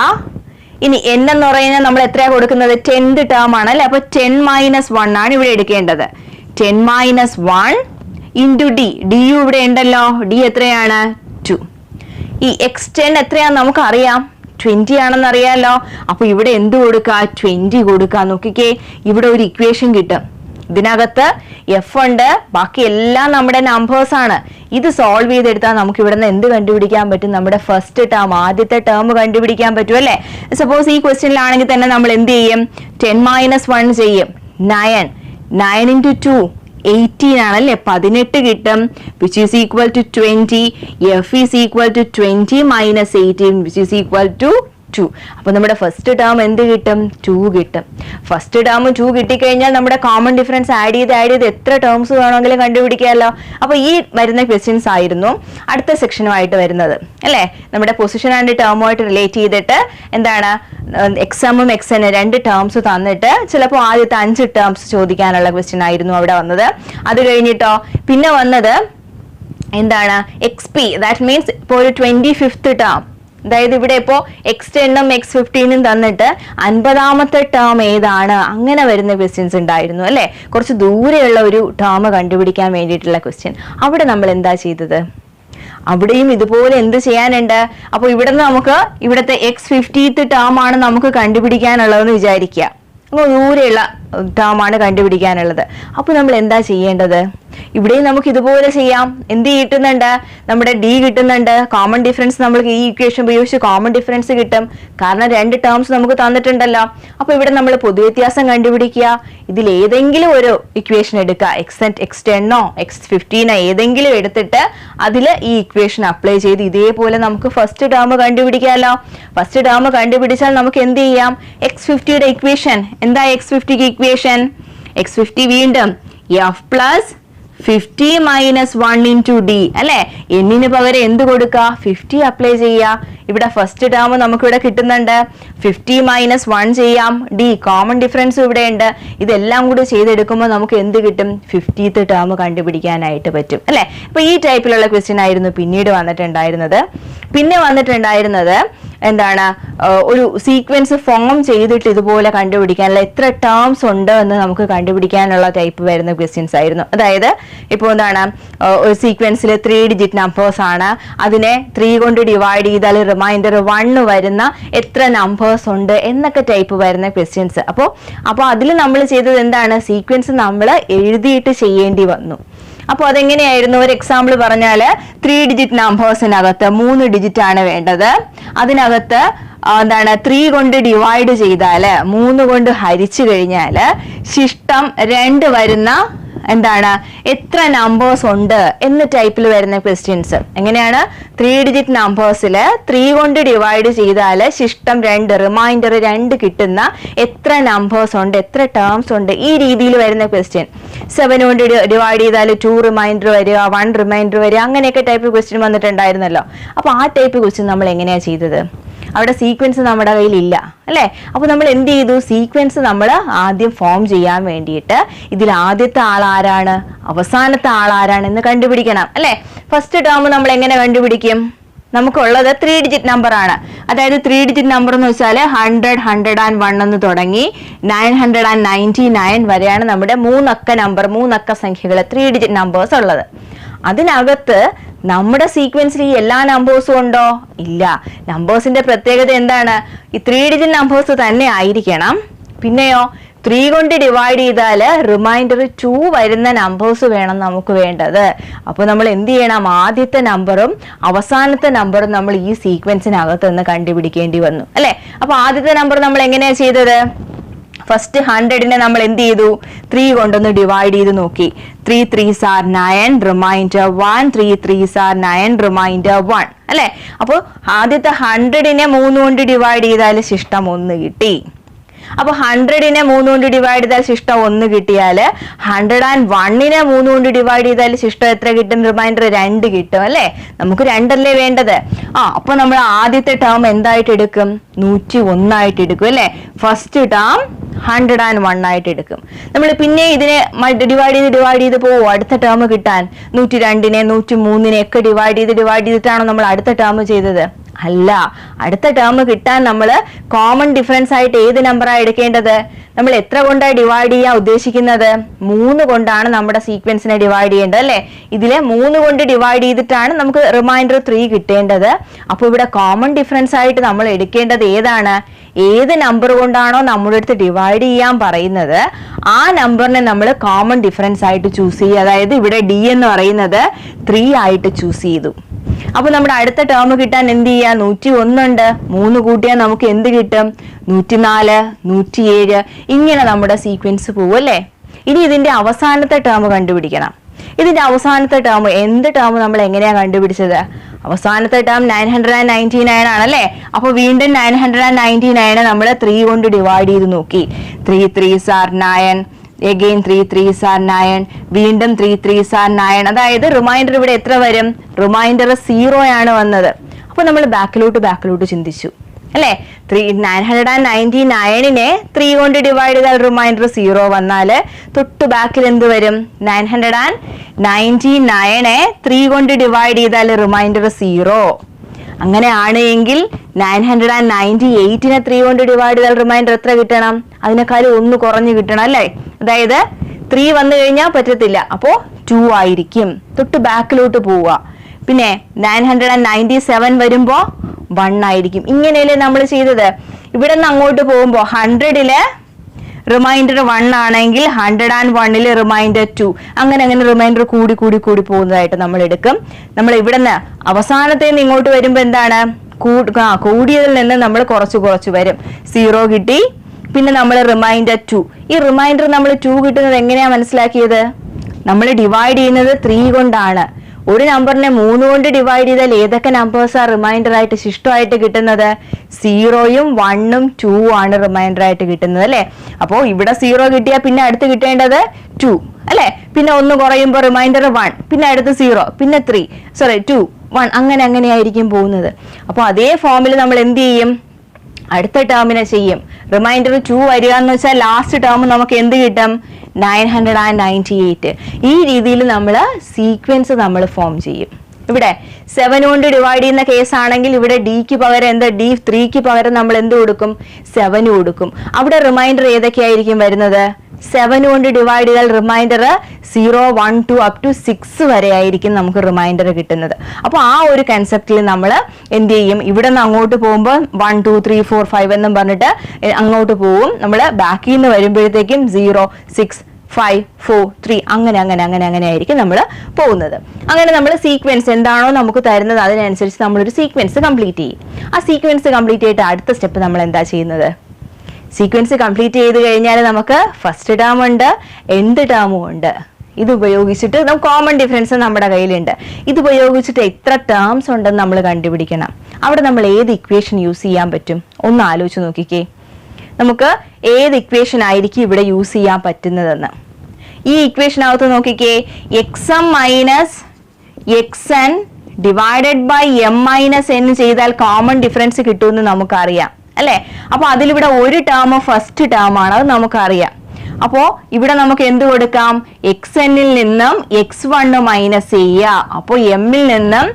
ഇനി n എന്ന് പറയുന്നത് നമ്മൾ എത്രയാ കൊടുക്കുന്നത്? 10th ടേം ആണ് അല്ലെ? അപ്പൊ 10 മൈനസ് 1 ആണ് ഇവിടെ എടുക്കേണ്ടത്. 10 മൈനസ് 1 ഇൻറ്റു ഡി. ഡി ഇവിടെ ഉണ്ടല്ലോ. ഡി എത്രയാണ്? 2. ഈ x10 എത്രയാന്ന് നമുക്ക് അറിയാം, 20 ആണെന്ന് അറിയാലോ. അപ്പൊ ഇവിടെ എന്ത് കൊടുക്കുക? 20 കൊടുക്കുക. നോക്കിക്കേ, ഇവിടെ ഒരു ഇക്വേഷൻ കിട്ടും. ഇതിനകത്ത് എഫ് ഉണ്ട്, ബാക്കി എല്ലാം നമ്മുടെ നമ്പേഴ്സ് ആണ്. ഇത് സോൾവ് ചെയ്തെടുത്താൽ നമുക്ക് ഇവിടെ നിന്ന് എന്ത് കണ്ടുപിടിക്കാൻ പറ്റും? നമ്മുടെ ഫസ്റ്റ് ടേം, ആദ്യത്തെ ടേം കണ്ടുപിടിക്കാൻ പറ്റും അല്ലെ? സപ്പോസ് ഈ ക്വസ്റ്റ്യനിലാണെങ്കിൽ തന്നെ നമ്മൾ എന്ത് ചെയ്യും? 10 മൈനസ് 1 ചെയ്യും. 9 ഇൻറ്റു 2 18 ആണല്ലേ? 18 കിട്ടും, which is equal to 20. F is equal to 20 minus 18 which is equal to 2. അപ്പൊ നമ്മുടെ ഫസ്റ്റ് ടേം എന്ത് കിട്ടും? 2 കിട്ടും. ഫസ്റ്റ് ടേം 2 കിട്ടിക്കഴിഞ്ഞാൽ നമ്മുടെ കോമൺ ഡിഫറൻസ് ആഡ് ചെയ്ത് എത്ര ടേംസ് വേണമെങ്കിലും കണ്ടുപിടിക്കാമല്ലോ. അപ്പൊ ഈ വരുന്ന ക്വസ്റ്റ്യൻസ് ആയിരുന്നു അടുത്ത സെക്ഷനുമായിട്ട് വരുന്നത് അല്ലെ? നമ്മുടെ പൊസിഷൻ ആൻഡ് ടേമുമായിട്ട് റിലേറ്റ് ചെയ്തിട്ട് എന്താണ് എക്സാമും എക്സന് 2 ടേംസ് തന്നിട്ട് ചിലപ്പോൾ ആദ്യത്തെ 5 ടേംസ് ചോദിക്കാനുള്ള ക്വസ്റ്റ്യൻ ആയിരുന്നു അവിടെ വന്നത്. അത് കഴിഞ്ഞിട്ടോ പിന്നെ വന്നത് എന്താണ്? XP, ദാറ്റ് മീൻസ് ഇപ്പോൾ ഒരു 25th ടേം. അതായത് ഇവിടെ ഇപ്പോ x10ഉം x15ഉം തന്നിട്ട് 50ാമത്തെ ടേം ഏതാണ്, അങ്ങനെ വരുന്ന ക്വസ്റ്റ്യൻസ് ഉണ്ടായിരുന്നു അല്ലെ? കുറച്ച് ദൂരെയുള്ള ഒരു ടേം കണ്ടുപിടിക്കാൻ വേണ്ടിയിട്ടുള്ള ക്വസ്റ്റ്യൻ. അവിടെ നമ്മൾ എന്താ ചെയ്തത്? അവിടെയും ഇതുപോലെ എന്ത് ചെയ്യാനുണ്ട്? അപ്പൊ ഇവിടെ നമുക്ക് ഇവിടുത്തെ x50th ടേം ആണ് നമുക്ക് കണ്ടുപിടിക്കാനുള്ളതെന്ന് വിചാരിക്കുക. ദൂരെയുള്ള ടേം ആണ് കണ്ടുപിടിക്കാനുള്ളത്. അപ്പൊ നമ്മൾ എന്താ ചെയ്യേണ്ടത്? ഇവിടെയും നമുക്ക് ഇതുപോലെ ചെയ്യാം. എന്ത് കിട്ടുന്നുണ്ട്? നമ്മുടെ ഡി കിട്ടുന്നുണ്ട്. കോമൺ ഡിഫറൻസ് നമുക്ക് ഈ ഇക്വേഷൻ ഉപയോഗിച്ച് കോമൺ ഡിഫറൻസ് കിട്ടും, കാരണം 2 ടേംസ് നമുക്ക് തന്നിട്ടുണ്ടല്ലോ. അപ്പൊ ഇവിടെ നമ്മൾ പൊതുവ്യത്യാസം കണ്ടുപിടിക്കുക. ഇതിൽ ഏതെങ്കിലും ഒരു ഇക്വേഷൻ എടുക്കുക, x10 x15 ഏതെങ്കിലും എടുത്തിട്ട് അതിൽ ഈ ഇക്വേഷൻ അപ്ലൈ ചെയ്ത് ഇതേപോലെ നമുക്ക് ഫസ്റ്റ് ടേം കണ്ടുപിടിക്കാമല്ലോ. ഫസ്റ്റ് ടേം കണ്ടുപിടിച്ചാൽ നമുക്ക് എന്ത് ചെയ്യാം? x50യുടെ ഇക്വേഷൻ എന്താ? x50ക്ക് ഇക്വേഷൻ x50 വീണ്ടും F plus 50 minus 1 into d അല്ലെ. എന്നിന് പകരം എന്ത് കൊടുക്കുക? 50 അപ്ലൈ ചെയ്യുക. ഇവിടെ ഫസ്റ്റ് ടേം നമുക്ക് ഇവിടെ കിട്ടുന്നുണ്ട്. 50 മൈനസ് 1 ചെയ്യാം. ഡി കോമൺ ഡിഫറൻസ് ഇവിടെ ഉണ്ട്. ഇതെല്ലാം കൂടി ചെയ്തെടുക്കുമ്പോൾ നമുക്ക് എന്ത് കിട്ടും? 50th ടേം കണ്ടുപിടിക്കാനായിട്ട് പറ്റും അല്ലെ. അപ്പൊ ഈ ടൈപ്പിലുള്ള ക്വസ്റ്റ്യൻ ആയിരുന്നു പിന്നീട് വന്നിട്ടുണ്ടായിരുന്നത്. പിന്നെ വന്നിട്ടുണ്ടായിരുന്നത് എന്താണ്? ഒരു സീക്വൻസ് ഫോം ചെയ്തിട്ട് ഇതുപോലെ കണ്ടുപിടിക്കാനുള്ള എത്ര ടേംസ് ഉണ്ട് എന്ന് നമുക്ക് കണ്ടുപിടിക്കാനുള്ള ടൈപ്പ് വരുന്ന ക്വസ്റ്റ്യൻസ് ആയിരുന്നു. അതായത് ഇപ്പോൾ എന്താണ്, ഒരു സീക്വൻസിൽ 3 ഡിജിറ്റ് നമ്പേഴ്സ് ആണ്, അതിനെ 3 കൊണ്ട് ഡിവൈഡ് ചെയ്താൽ റിമൈൻഡർ 1 വരുന്ന എത്ര നമ്പേഴ്സ് ഉണ്ട് എന്നൊക്കെ ടൈപ്പ് വരുന്ന ക്വസ്റ്റ്യൻസ്. അപ്പോൾ അതിൽ നമ്മൾ ചെയ്തത് എന്താണ്? സീക്വൻസ് നമ്മൾ എഴുതിയിട്ട് ചെയ്യേണ്ടി വന്നു. അപ്പോൾ അതെങ്ങനെയായിരുന്നു? ഒരു എക്സാമ്പിൾ പറഞ്ഞാൽ 3 ഡിജിറ്റ് നമ്പേഴ്സിനകത്ത് 3 ഡിജിറ്റ് ആണ് വേണ്ടത്. അതിനകത്ത് എന്താണ് 3 കൊണ്ട് ഡിവൈഡ് ചെയ്താൽ 3 കൊണ്ട് ഹരിച്ചു കഴിഞ്ഞാൽ ശിഷ്ടം 2 വരുന്ന എന്താണ് എത്ര നമ്പേഴ്സ് ഉണ്ട് എന്ന ടൈപ്പിൽ വരുന്ന ക്വസ്റ്റ്യൻസ്. എങ്ങനെയാണ്? 3 ഡിജിറ്റ് നമ്പേഴ്സിൽ 3 കൊണ്ട് ഡിവൈഡ് ചെയ്താൽ ശിഷ്ടം 2 റിമൈൻഡർ 2 കിട്ടുന്ന എത്ര നമ്പേഴ്സ് ഉണ്ട്, എത്ര ടേംസ് ഉണ്ട്, ഈ രീതിയിൽ വരുന്ന ക്വസ്റ്റ്യൻ. 7 കൊണ്ട് ഡിവൈഡ് ചെയ്താൽ 2 റിമൈൻഡർ വരിക, 1 റിമൈൻഡർ വരിക, അങ്ങനെയൊക്കെ ടൈപ്പ് ക്വസ്റ്റ്യൻ വന്നിട്ടുണ്ടായിരുന്നല്ലോ. അപ്പൊ ആ ടൈപ്പ് ക്വസ്റ്റ്യൻ നമ്മൾ എങ്ങനെയാ ചെയ്തത്? അവിടെ സീക്വൻസ് നമ്മുടെ കയ്യിൽ ഇല്ല അല്ലെ. അപ്പൊ നമ്മൾ എന്ത് ചെയ്തു? സീക്വൻസ് നമ്മൾ ആദ്യം ഫോം ചെയ്യാൻ വേണ്ടിയിട്ട് ഇതിൽ ആദ്യത്തെ ആൾ ആരാണ്, അവസാനത്തെ ആൾ ആരാണ് എന്ന് കണ്ടുപിടിക്കണം അല്ലെ. ഫസ്റ്റ് ടേം നമ്മൾ എങ്ങനെ കണ്ടുപിടിക്കും? നമുക്കുള്ളത് 3 ഡിജിറ്റ് നമ്പർ ആണ്. അതായത് 3 ഡിജിറ്റ് നമ്പർ എന്ന് വെച്ചാൽ 100, 101 എന്ന് തുടങ്ങി 999 വരെയാണ് നമ്മുടെ 3 അക്ക നമ്പർ, 3 അക്ക സംഖ്യകൾ 3 ഡിജിറ്റ് നമ്പേഴ്സ് ഉള്ളത്. അതിനകത്ത് നമ്മുടെ സീക്വൻസിൽ ഈ എല്ലാ നമ്പേഴ്സും ഉണ്ടോ? ഇല്ല. നമ്പേഴ്സിന്റെ പ്രത്യേകത എന്താണ്? ഈ 3 ഡിജിറ്റ് നമ്പേഴ്സ് തന്നെ ആയിരിക്കണം. പിന്നെയോ 3 കൊണ്ട് ഡിവൈഡ് ചെയ്താൽ റിമൈൻഡർ 2 വരുന്ന നമ്പേഴ്സ് വേണം നമുക്ക് വേണ്ടത്. അപ്പോൾ നമ്മൾ എന്ത് ചെയ്യണം? ആദ്യത്തെ നമ്പറും അവസാനത്തെ നമ്പറും നമ്മൾ ഈ സീക്വൻസിനകത്ത് നിന്ന് കണ്ടുപിടിക്കേണ്ടി വന്നു അല്ലെ. അപ്പൊ ആദ്യത്തെ നമ്പർ നമ്മൾ എങ്ങനെയാ ചെയ്തത്? ഫസ്റ്റ് 100നെ നമ്മൾ എന്ത് ചെയ്തു? 3 കൊണ്ടൊന്ന് ഡിവൈഡ് ചെയ്ത് നോക്കി. 3 3s are 9 reminder 1, 3 3s are 9 reminder 1 അല്ലെ. അപ്പോൾ ആദ്യത്തെ 100നെ 3 കൊണ്ട് ഡിവൈഡ് ചെയ്താൽ ശിഷ്ടം 1 കിട്ടി. അപ്പൊ 100നെ 3 കൊണ്ട് ഡിവൈഡ് ചെയ്താൽ ശിഷ്ടം 1 കിട്ടിയാൽ 101നെ 3 കൊണ്ട് ഡിവൈഡ് ചെയ്താൽ ശിഷ്ടം എത്ര കിട്ടും? റിമൈൻഡർ 2 കിട്ടും അല്ലെ. നമുക്ക് 2 അല്ലേ വേണ്ടത്. അപ്പൊ നമ്മൾ ആദ്യത്തെ ടേം എന്തായിട്ട് എടുക്കും? 101 ആയിട്ട് എടുക്കും അല്ലെ. ഫസ്റ്റ് ടേം 101 ആയിട്ട് എടുക്കും. നമ്മൾ പിന്നെ ഇതിനെ ഡിവൈഡ് ചെയ്ത് പോവും അടുത്ത ടേം കിട്ടാൻ. 102നെ 103നെ ഒക്കെ ഡിവൈഡ് ചെയ്തിട്ടാണോ നമ്മൾ അടുത്ത ടേം ചെയ്തത്? അല്ല. അടുത്ത ടേം കിട്ടാൻ നമ്മൾ കോമൺ ഡിഫറൻസ് ആയിട്ട് ഏത് നമ്പറാണ് എടുക്കേണ്ടത്? നമ്മൾ എത്ര കൊണ്ടാണ് ഡിവൈഡ് ചെയ്യാൻ ഉദ്ദേശിക്കുന്നത്? 3 കൊണ്ടാണ് നമ്മുടെ സീക്വൻസിനെ ഡിവൈഡ് ചെയ്യേണ്ടത് അല്ലെ. ഇതിലെ 3 കൊണ്ട് ഡിവൈഡ് ചെയ്തിട്ടാണ് നമുക്ക് റിമൈൻഡർ 3 കിട്ടേണ്ടത്. അപ്പൊ ഇവിടെ കോമൺ ഡിഫറൻസ് ആയിട്ട് നമ്മൾ എടുക്കേണ്ടത് ഏതാണ്? ഏത് നമ്പർ കൊണ്ടാണോ നമ്മുടെ അടുത്ത് ഡിവൈഡ് ചെയ്യാൻ പറയുന്നത് ആ നമ്പറിനെ നമ്മൾ കോമൺ ഡിഫറൻസ് ആയിട്ട് ചൂസ് ചെയ്യുക. അതായത് ഇവിടെ ഡി എന്ന് പറയുന്നത് 3 ആയിട്ട് ചൂസ് ചെയ്തു. അപ്പൊ നമ്മുടെ അടുത്ത ടേം കിട്ടാൻ എന്ത് ചെയ്യാ? 101 ഉണ്ട്. 3 കൂട്ടിയാൽ നമുക്ക് എന്ത് കിട്ടും? 104, 107 ഇങ്ങനെ നമ്മുടെ സീക്വൻസ് പോവും അല്ലേ. ഇനി ഇതിന്റെ അവസാനത്തെ ടേം കണ്ടുപിടിക്കണം. ഇതിന്റെ അവസാനത്തെ ടേം എന്ത് ടേം നമ്മൾ എങ്ങനെയാ കണ്ടുപിടിച്ചത്? അവസാനത്തെ ടേം 999 ആണല്ലേ. അപ്പൊ വീണ്ടും 999 നമ്മൾ 3 കൊണ്ട് ഡിവൈഡ് ചെയ്ത് നോക്കി. 3 3s are 9, again 3 3s are 9, വീണ്ടും 3 3s are 9. അതായത് റിമൈൻഡർ ഇവിടെ എത്ര വരും? റിമൈൻഡർ 0 ആണ് വന്നത്. അപ്പൊ നമ്മൾ ബാക്കിലോട്ട് ചിന്തിച്ചു അല്ലെ. 999നെ 3 കൊണ്ട് ഡിവൈഡ് ചെയ്താൽ റിമൈൻഡർ 0 വന്നാൽ തൊട്ട് ബാക്കിൽ എന്ത് വരും? 999നെ 3 കൊണ്ട് ഡിവൈഡ് ചെയ്താൽ റിമൈൻഡർ 0. അങ്ങനെയാണ് എങ്കിൽ 998നെ 3 കൊണ്ട് ഡിവൈഡ് ചെയ്താൽ റിമൈൻഡർ എത്ര കിട്ടണം? അതിനേക്കാൾ 1 കുറഞ്ഞു കിട്ടണം അല്ലേ. അതായത് 3 വന്നു കഴിഞ്ഞാൽ പറ്റത്തില്ല, അപ്പോ 2 ആയിരിക്കും. തൊട്ട് ബാക്കിലോട്ട് പോവുക. പിന്നെ 997 വരുമ്പോ 1 ആയിരിക്കും. ഇങ്ങനെയല്ലേ നമ്മൾ ചെയ്തത്. ഇവിടെ നിന്ന് അങ്ങോട്ട് പോകുമ്പോ 100ല് റിമൈൻഡർ 1 ആണെങ്കിൽ 101ല് റിമൈൻഡർ 2, അങ്ങനെ റിമൈൻഡർ കൂടി പോകുന്നതായിട്ട് നമ്മൾ എടുക്കും. നമ്മൾ ഇവിടെ നിന്ന് അവസാനത്തെ ഇങ്ങോട്ട് വരുമ്പോ എന്താണ്? കൂടിയതിൽ നിന്ന് നമ്മൾ കുറച്ച് വരും. 0 കിട്ടി. പിന്നെ നമ്മൾ റിമൈൻഡർ 2. ഈ റിമൈൻഡർ നമ്മൾ 2 കിട്ടുന്നത് എങ്ങനെയാ മനസ്സിലാക്കിയത്? നമ്മൾ ഡിവൈഡ് ചെയ്യുന്നത് 3 കൊണ്ടാണ്. ഒരു നമ്പറിനെ 3 കൊണ്ട് ഡിവൈഡ് ചെയ്താൽ ഏതൊക്കെ നമ്പേഴ്സാ റിമൈൻഡർ ആയിട്ട് ശിഷ്ടമായിട്ട് കിട്ടുന്നത്? 0യും 1ഉം 2 ആണ് റിമൈൻഡർ ആയിട്ട് കിട്ടുന്നത് അല്ലെ. അപ്പോൾ ഇവിടെ 0 കിട്ടിയാൽ പിന്നെ അടുത്ത് കിട്ടേണ്ടത് 2 അല്ലെ. പിന്നെ 1 കുറയുമ്പോൾ റിമൈൻഡർ 1, പിന്നെ അടുത്ത് 0, പിന്നെ 2, 1 അങ്ങനെയായിരിക്കും പോകുന്നത്. അപ്പോൾ അതേ ഫോമിൽ നമ്മൾ എന്ത് ചെയ്യും? അടുത്ത ടേമിനെ ചെയ്യും. റിമൈൻഡർ 2 വരിക എന്ന് വെച്ചാൽ ലാസ്റ്റ് ടേം നമുക്ക് എന്ത് കിട്ടും? 998. ഈ രീതിയിൽ നമ്മൾ സീക്വൻസ് നമ്മൾ ഫോം ചെയ്യും. ഇവിടെ 7 കൊണ്ട് ഡിവൈഡ് ചെയ്യുന്ന കേസ് ആണെങ്കിൽ ഇവിടെ ഡിക്ക് പകരം എന്താ? D3ക്ക് പകരം നമ്മൾ എന്ത് കൊടുക്കും? 7 കൊടുക്കും. അവിടെ റിമൈൻഡർ ഏതൊക്കെയായിരിക്കും വരുന്നത്? 7 കൊണ്ട് ഡിവൈഡ് ചെയ്താൽ റിമൈൻഡർ 0, 1, 2 അപ് ടു 6 വരെ ആയിരിക്കും നമുക്ക് റിമൈൻഡർ കിട്ടുന്നത്. അപ്പോൾ ആ ഒരു കൺസെപ്റ്റിൽ നമ്മൾ എന്ത് ചെയ്യും? ഇവിടെ നിന്ന് അങ്ങോട്ട് പോകുമ്പോൾ 1, 2, 3, 4, 5 എന്നും പറഞ്ഞിട്ട് അങ്ങോട്ട് പോവും. നമ്മൾ ബാക്കിൽ നിന്ന് വരുമ്പോഴത്തേക്കും 0, 6, 5, 4, 3 അങ്ങനെ ആയിരിക്കും നമ്മൾ പോകുന്നത്. അങ്ങനെ നമ്മൾ സീക്വൻസ് എന്താണോ നമുക്ക് തരുന്നത് അതിനനുസരിച്ച് നമ്മളൊരു സീക്വൻസ് കംപ്ലീറ്റ് ചെയ്യും. ആ സീക്വൻസ് കംപ്ലീറ്റ് ചെയ്തിട്ട് അടുത്ത സ്റ്റെപ്പ് നമ്മൾ എന്താ ചെയ്യുന്നത്? സീക്വൻസ് കംപ്ലീറ്റ് ചെയ്ത് കഴിഞ്ഞാൽ നമുക്ക് ഫസ്റ്റ് ടേം ഉണ്ട്, എൻഡ് ടേമും ഉണ്ട്. ഇത് ഉപയോഗിച്ചിട്ട് കോമൺ ഡിഫറൻസ് നമ്മുടെ കയ്യിലുണ്ട്. ഇത് ഉപയോഗിച്ചിട്ട് എത്ര ടേംസ് ഉണ്ടെന്ന് നമ്മൾ കണ്ടുപിടിക്കണം. അവിടെ നമ്മൾ ഏത് ഇക്വേഷൻ യൂസ് ചെയ്യാൻ പറ്റും? ഒന്ന് ആലോചിച്ച് നോക്കിക്കേ. നമുക്ക് ഏത് ഇക്വേഷൻ ആയിരിക്കും ഇവിടെ യൂസ് ചെയ്യാൻ പറ്റുന്നതെന്ന്. ഈ ഇക്വേഷനകത്ത് നോക്കിക്കേ, xm minus xn divided by m minus n ചെയ്താൽ കോമൺ ഡിഫറൻസ് കിട്ടുമെന്ന് നമുക്കറിയാം അല്ലെ. അപ്പൊ അതിലിവിടെ ഒരു ടേം ഫസ്റ്റ് ടേം ആണ്, അത് നമുക്കറിയാം. അപ്പോ ഇവിടെ നമുക്ക് എന്ത് കൊടുക്കാം? xnൽ നിന്നും x1 മൈനസ് ചെയ്യുക. അപ്പോൾ mൽ നിന്നും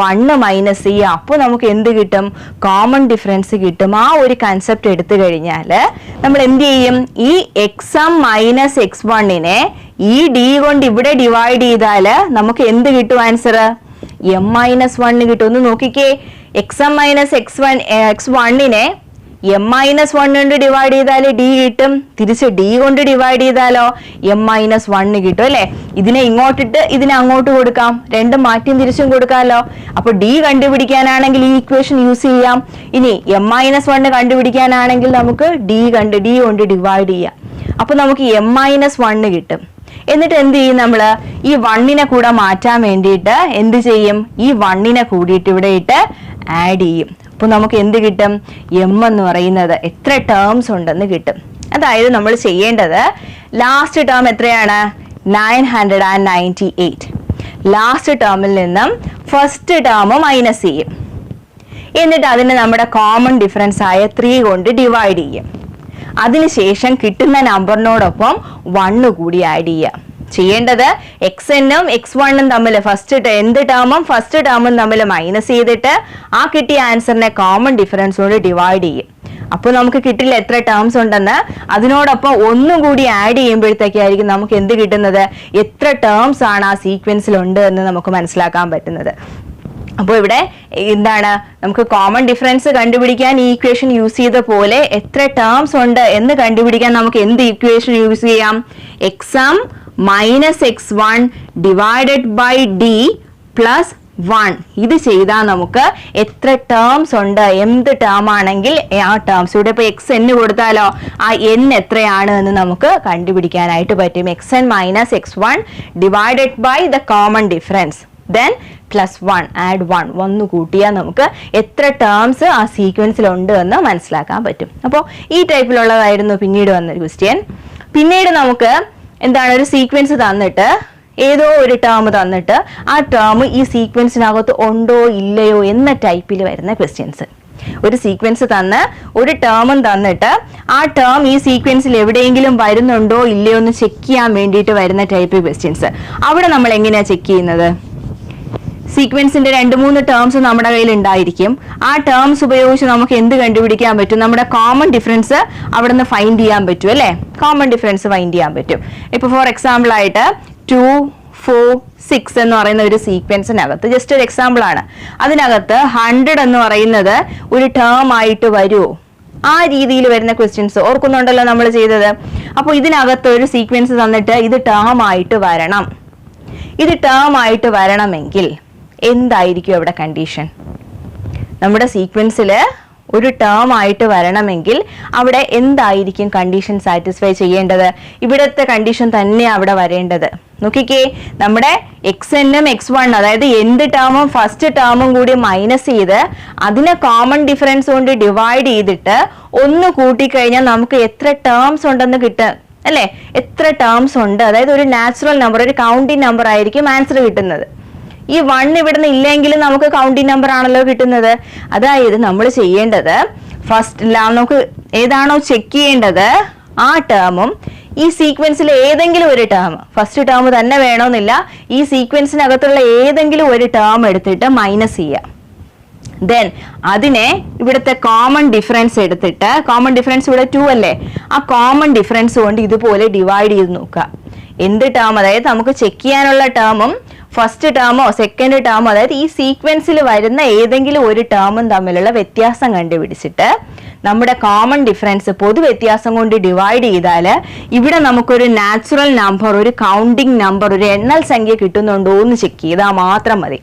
1 മൈനസ് ചെയ്യുക. അപ്പോൾ നമുക്ക് എന്ത് കിട്ടും? കോമൺ ഡിഫറൻസ് കിട്ടും. ആ ഒരു കൺസെപ്റ്റ് എടുത്തു കഴിഞ്ഞാൽ നമ്മൾ എന്ത് ചെയ്യും? ഈ xm മൈനസ് x1നെ ഈ d കൊണ്ട് ഇവിടെ ഡിവൈഡ് ചെയ്താൽ നമുക്ക് എന്ത് കിട്ടും? ആൻസർ m-1 കിട്ടും. ഒന്ന് നോക്കിക്കേ, xm മൈനസ് x1നെ m-1 കൊണ്ട് ഡിവൈഡ് ചെയ്താൽ d കിട്ടും. തിരിച്ച് d കൊണ്ട് ഡിവൈഡ് ചെയ്താലോ m-1 കിട്ടും അല്ലെ. ഇതിനെ ഇങ്ങോട്ടിട്ട് ഇതിനെ അങ്ങോട്ട് കൊടുക്കാം, രണ്ടും മാറ്റിയും തിരിച്ചും കൊടുക്കാമല്ലോ. അപ്പൊ d കണ്ടുപിടിക്കാനാണെങ്കിൽ ഈ ഇക്വേഷൻ യൂസ് ചെയ്യാം. ഇനി m-1 കണ്ടുപിടിക്കാനാണെങ്കിൽ നമുക്ക് d കൊണ്ട് ഡിവൈഡ് ചെയ്യാം. അപ്പൊ നമുക്ക് m-1 കിട്ടും. എന്നിട്ട് എന്ത് ചെയ്യും? നമ്മൾ ഈ 1നെ കൂടെ മാറ്റാൻ വേണ്ടിയിട്ട് എന്ത് ചെയ്യും? ഈ 1നെ കൂടിയിട്ട് ഇവിടെ ഇട്ട് ആഡ് ചെയ്യും. അപ്പൊ നമുക്ക് എന്ത് കിട്ടും? m എന്ന് പറയുന്നത് എത്ര ടേംസ് ഉണ്ടെന്ന് കിട്ടും. അതായത് നമ്മൾ ചെയ്യേണ്ടത് ലാസ്റ്റ് ടേം എത്രയാണ്? 998. ലാസ്റ്റ് ടേമിൽ നിന്നും ഫസ്റ്റ് ടേം മൈനസ് ചെയ്യും. എന്നിട്ട് അതിനെ നമ്മുടെ കോമൺ ഡിഫറൻസ് ആയ 3 കൊണ്ട് ഡിവൈഡ് ചെയ്യും. അതിനുശേഷം കിട്ടുന്ന നമ്പറിനോടൊപ്പം 1 കൂടി ആഡ് ചെയ്യുക. ചെയ്യേണ്ടത് xnഉം x1ഉം തമ്മിൽ എന്ത് ടേമും ഫസ്റ്റ് ടേമും തമ്മിൽ മൈനസ് ചെയ്തിട്ട് ആ കിട്ടിയ ആൻസറിനെ കോമൺ ഡിഫറൻസ് കൊണ്ട് ഡിവൈഡ് ചെയ്യും. അപ്പോൾ നമുക്ക് കിട്ടില്ല എത്ര ടേംസ് ഉണ്ടെന്ന്. അതിനോടൊപ്പം 1 കൂടി ആഡ് ചെയ്യുമ്പോഴത്തേക്കായിരിക്കും നമുക്ക് എന്ത് കിട്ടുന്നത്? എത്ര ടേംസ് ആണ് ആ സീക്വൻസിൽ ഉണ്ട് എന്ന് നമുക്ക് മനസ്സിലാക്കാൻ പറ്റുന്നത്. അപ്പോൾ ഇവിടെ എന്താണ്? നമുക്ക് കോമൺ ഡിഫറൻസ് കണ്ടുപിടിക്കാൻ ഈ ഇക്വേഷൻ യൂസ് ചെയ്ത പോലെ എത്ര ടേംസ് ഉണ്ട് എന്ന് കണ്ടുപിടിക്കാൻ നമുക്ക് എന്ത് ഇക്വേഷൻ യൂസ് ചെയ്യാം? xm minus x1 divided by d plus 1. ഇത് ചെയ്താൽ നമുക്ക് എത്ര ടേംസ് ഉണ്ട്, എന്ത് ടേം ആണെങ്കിൽ ആ ടേംസ്. ഇവിടെ ഇപ്പൊ xn കൊടുത്താലോ ആ n എത്രയാണ് എന്ന് നമുക്ക് കണ്ടുപിടിക്കാനായിട്ട് പറ്റും. xn minus x1 divided by the common difference then plus 1 add 1 കൂട്ടിയാൽ നമുക്ക് എത്ര ടേംസ് ആ സീക്വൻസിൽ ഉണ്ട് എന്ന് മനസ്സിലാക്കാൻ പറ്റും. അപ്പോൾ ഈ ടൈപ്പിലുള്ളതായിരുന്നു പിന്നീട് വന്നൊരു ക്വസ്റ്റ്യൻ. പിന്നീട് നമുക്ക് എന്താണ്? ഒരു സീക്വൻസ് തന്നിട്ട് ഏതോ ഒരു ടേം തന്നിട്ട് ആ ടേം ഈ സീക്വൻസിനകത്ത് ഉണ്ടോ ഇല്ലയോ എന്ന ടൈപ്പിൽ വരുന്ന ക്വസ്റ്റ്യൻസ്. ഒരു സീക്വൻസ് തന്ന് ഒരു ടേമും തന്നിട്ട് ആ ടേം ഈ സീക്വൻസിൽ എവിടെയെങ്കിലും വരുന്നുണ്ടോ ഇല്ലയോ എന്ന് ചെക്ക് ചെയ്യാൻ വേണ്ടിയിട്ട് വരുന്ന ടൈപ്പ് ക്വസ്റ്റ്യൻസ്. അവിടെ നമ്മൾ എങ്ങനെയാ ചെക്ക് ചെയ്യുന്നത്? സീക്വൻസിന്റെ 2-3 ടേംസ് നമ്മുടെ കയ്യിൽ ഉണ്ടായിരിക്കും. ആ ടേംസ് ഉപയോഗിച്ച് നമുക്ക് എന്ത് കണ്ടുപിടിക്കാൻ പറ്റും? നമ്മുടെ കോമൺ ഡിഫറൻസ് അവിടെ നിന്ന് ഫൈൻഡ് ചെയ്യാൻ പറ്റും അല്ലെ. കോമൺ ഡിഫറൻസ് ഫൈൻഡ് ചെയ്യാൻ പറ്റും. ഇപ്പൊ ഫോർ എക്സാമ്പിൾ ആയിട്ട് 2, 4, 6 എന്ന് പറയുന്ന ഒരു സീക്വൻസിനകത്ത് ജസ്റ്റ് ഒരു എക്സാമ്പിൾ ആണ്. അതിനകത്ത് 100 എന്ന് പറയുന്നത് ഒരു ടേം ആയിട്ട് വരുമോ? ആ രീതിയിൽ വരുന്ന ക്വസ്റ്റ്യൻസ് ഓർക്കുന്നുണ്ടല്ലോ നമ്മൾ ചെയ്തത്. അപ്പോൾ ഇതിനകത്ത് ഒരു സീക്വൻസ് തന്നിട്ട് ഇത് ടേം ആയിട്ട് വരണം. ഇത് ടേം ആയിട്ട് വരണമെങ്കിൽ എന്തായിരിക്കും അവിടെ കണ്ടീഷൻ? നമ്മുടെ സീക്വൻസിൽ ഒരു ടേം ആയിട്ട് വരണമെങ്കിൽ അവിടെ എന്തായിരിക്കും കണ്ടീഷൻ സാറ്റിസ്ഫൈ ചെയ്യേണ്ടത്? ഇവിടുത്തെ കണ്ടീഷൻ തന്നെ അവിടെ വരേണ്ടത്. നോക്കിക്കേ, നമ്മുടെ xnഉം x1 അതായത് എന്ത് ടേമും ഫസ്റ്റ് ടേമും കൂടി മൈനസ് ചെയ്ത് അതിനെ കോമൺ ഡിഫറൻസ് കൊണ്ട് ഡിവൈഡ് ചെയ്തിട്ട് ഒന്ന് കൂട്ടിക്കഴിഞ്ഞാൽ നമുക്ക് എത്ര ടേംസ് ഉണ്ടെന്ന് കിട്ടും അല്ലെ? എത്ര ടേംസ് ഉണ്ട്, അതായത് ഒരു നാച്ചുറൽ നമ്പർ, ഒരു കൗണ്ടിങ് നമ്പർ ആയിരിക്കും ആൻസർ കിട്ടുന്നത്. ഈ 1 ഇവിടുന്ന് ഇല്ലെങ്കിലും നമുക്ക് കൗണ്ടിങ് നമ്പർ ആണല്ലോ കിട്ടുന്നത്. അതായത് നമ്മൾ ചെയ്യേണ്ടത് ഫസ്റ്റ് നമുക്ക് ഏതാണോ ചെക്ക് ചെയ്യേണ്ടത് ആ ടേമും ഈ സീക്വൻസിലെ ഏതെങ്കിലും ഒരു ടേം, ഫസ്റ്റ് ടേം തന്നെ വേണമെന്നില്ല, ഈ സീക്വൻസിനകത്തുള്ള ഏതെങ്കിലും ഒരു ടേം എടുത്തിട്ട് മൈനസ് ചെയ്യാം. ദെൻ അതിനെ ഇവിടുത്തെ കോമൺ ഡിഫറൻസ് എടുത്തിട്ട്, കോമൺ ഡിഫറൻസ് ഇവിടെ 2 അല്ലേ, ആ കോമൺ ഡിഫറൻസ് കൊണ്ട് ഇതുപോലെ ഡിവൈഡ് ചെയ്ത് നോക്കുക. എന്ത് ടേം, അതായത് നമുക്ക് ചെക്ക് ചെയ്യാനുള്ള ടേമും ഫസ്റ്റ് ടേമോ സെക്കൻഡ് ടേമോ, അതായത് ഈ സീക്വൻസിൽ വരുന്ന ഏതെങ്കിലും ഒരു ടേമും തമ്മിലുള്ള വ്യത്യാസം കണ്ടുപിടിച്ചിട്ട് നമ്മുടെ കോമൺ ഡിഫറൻസ് പൊതു വ്യത്യാസം കൊണ്ട് ഡിവൈഡ് ചെയ്താൽ ഇവിടെ നമുക്കൊരു നാച്ചുറൽ നമ്പർ, ഒരു കൗണ്ടിങ് നമ്പർ, ഒരു എണ്ണൽ സംഖ്യ കിട്ടുന്നുണ്ടോ എന്ന് ചെക്ക് ചെയ്താൽ മാത്രം മതി.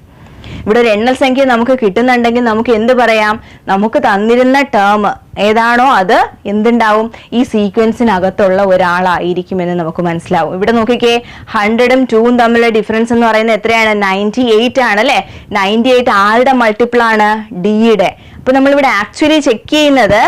ഇവിടെ ഒരു എണ്ണൽ സംഖ്യ നമുക്ക് കിട്ടുന്നുണ്ടെങ്കിൽ നമുക്ക് എന്ത് പറയാം, നമുക്ക് തന്നിരുന്ന ടേം ഏതാണോ അത് എന്തുണ്ടാവും, ഈ സീക്വൻസിനകത്തുള്ള ഒരാളായിരിക്കുമെന്ന് നമുക്ക് മനസ്സിലാവും. ഇവിടെ നോക്കിക്കേ, 100ഉം 2ഉം തമ്മിലുള്ള ഡിഫറൻസ് എന്ന് പറയുന്നത് എത്രയാണ്, 98 ആണ് അല്ലെ. 98 ആരുടെ മൾട്ടിപ്പിൾ ആണ്, ഡിയുടെ. അപ്പൊ നമ്മളിവിടെ ആക്ച്വലി ചെക്ക് ചെയ്യുന്നത്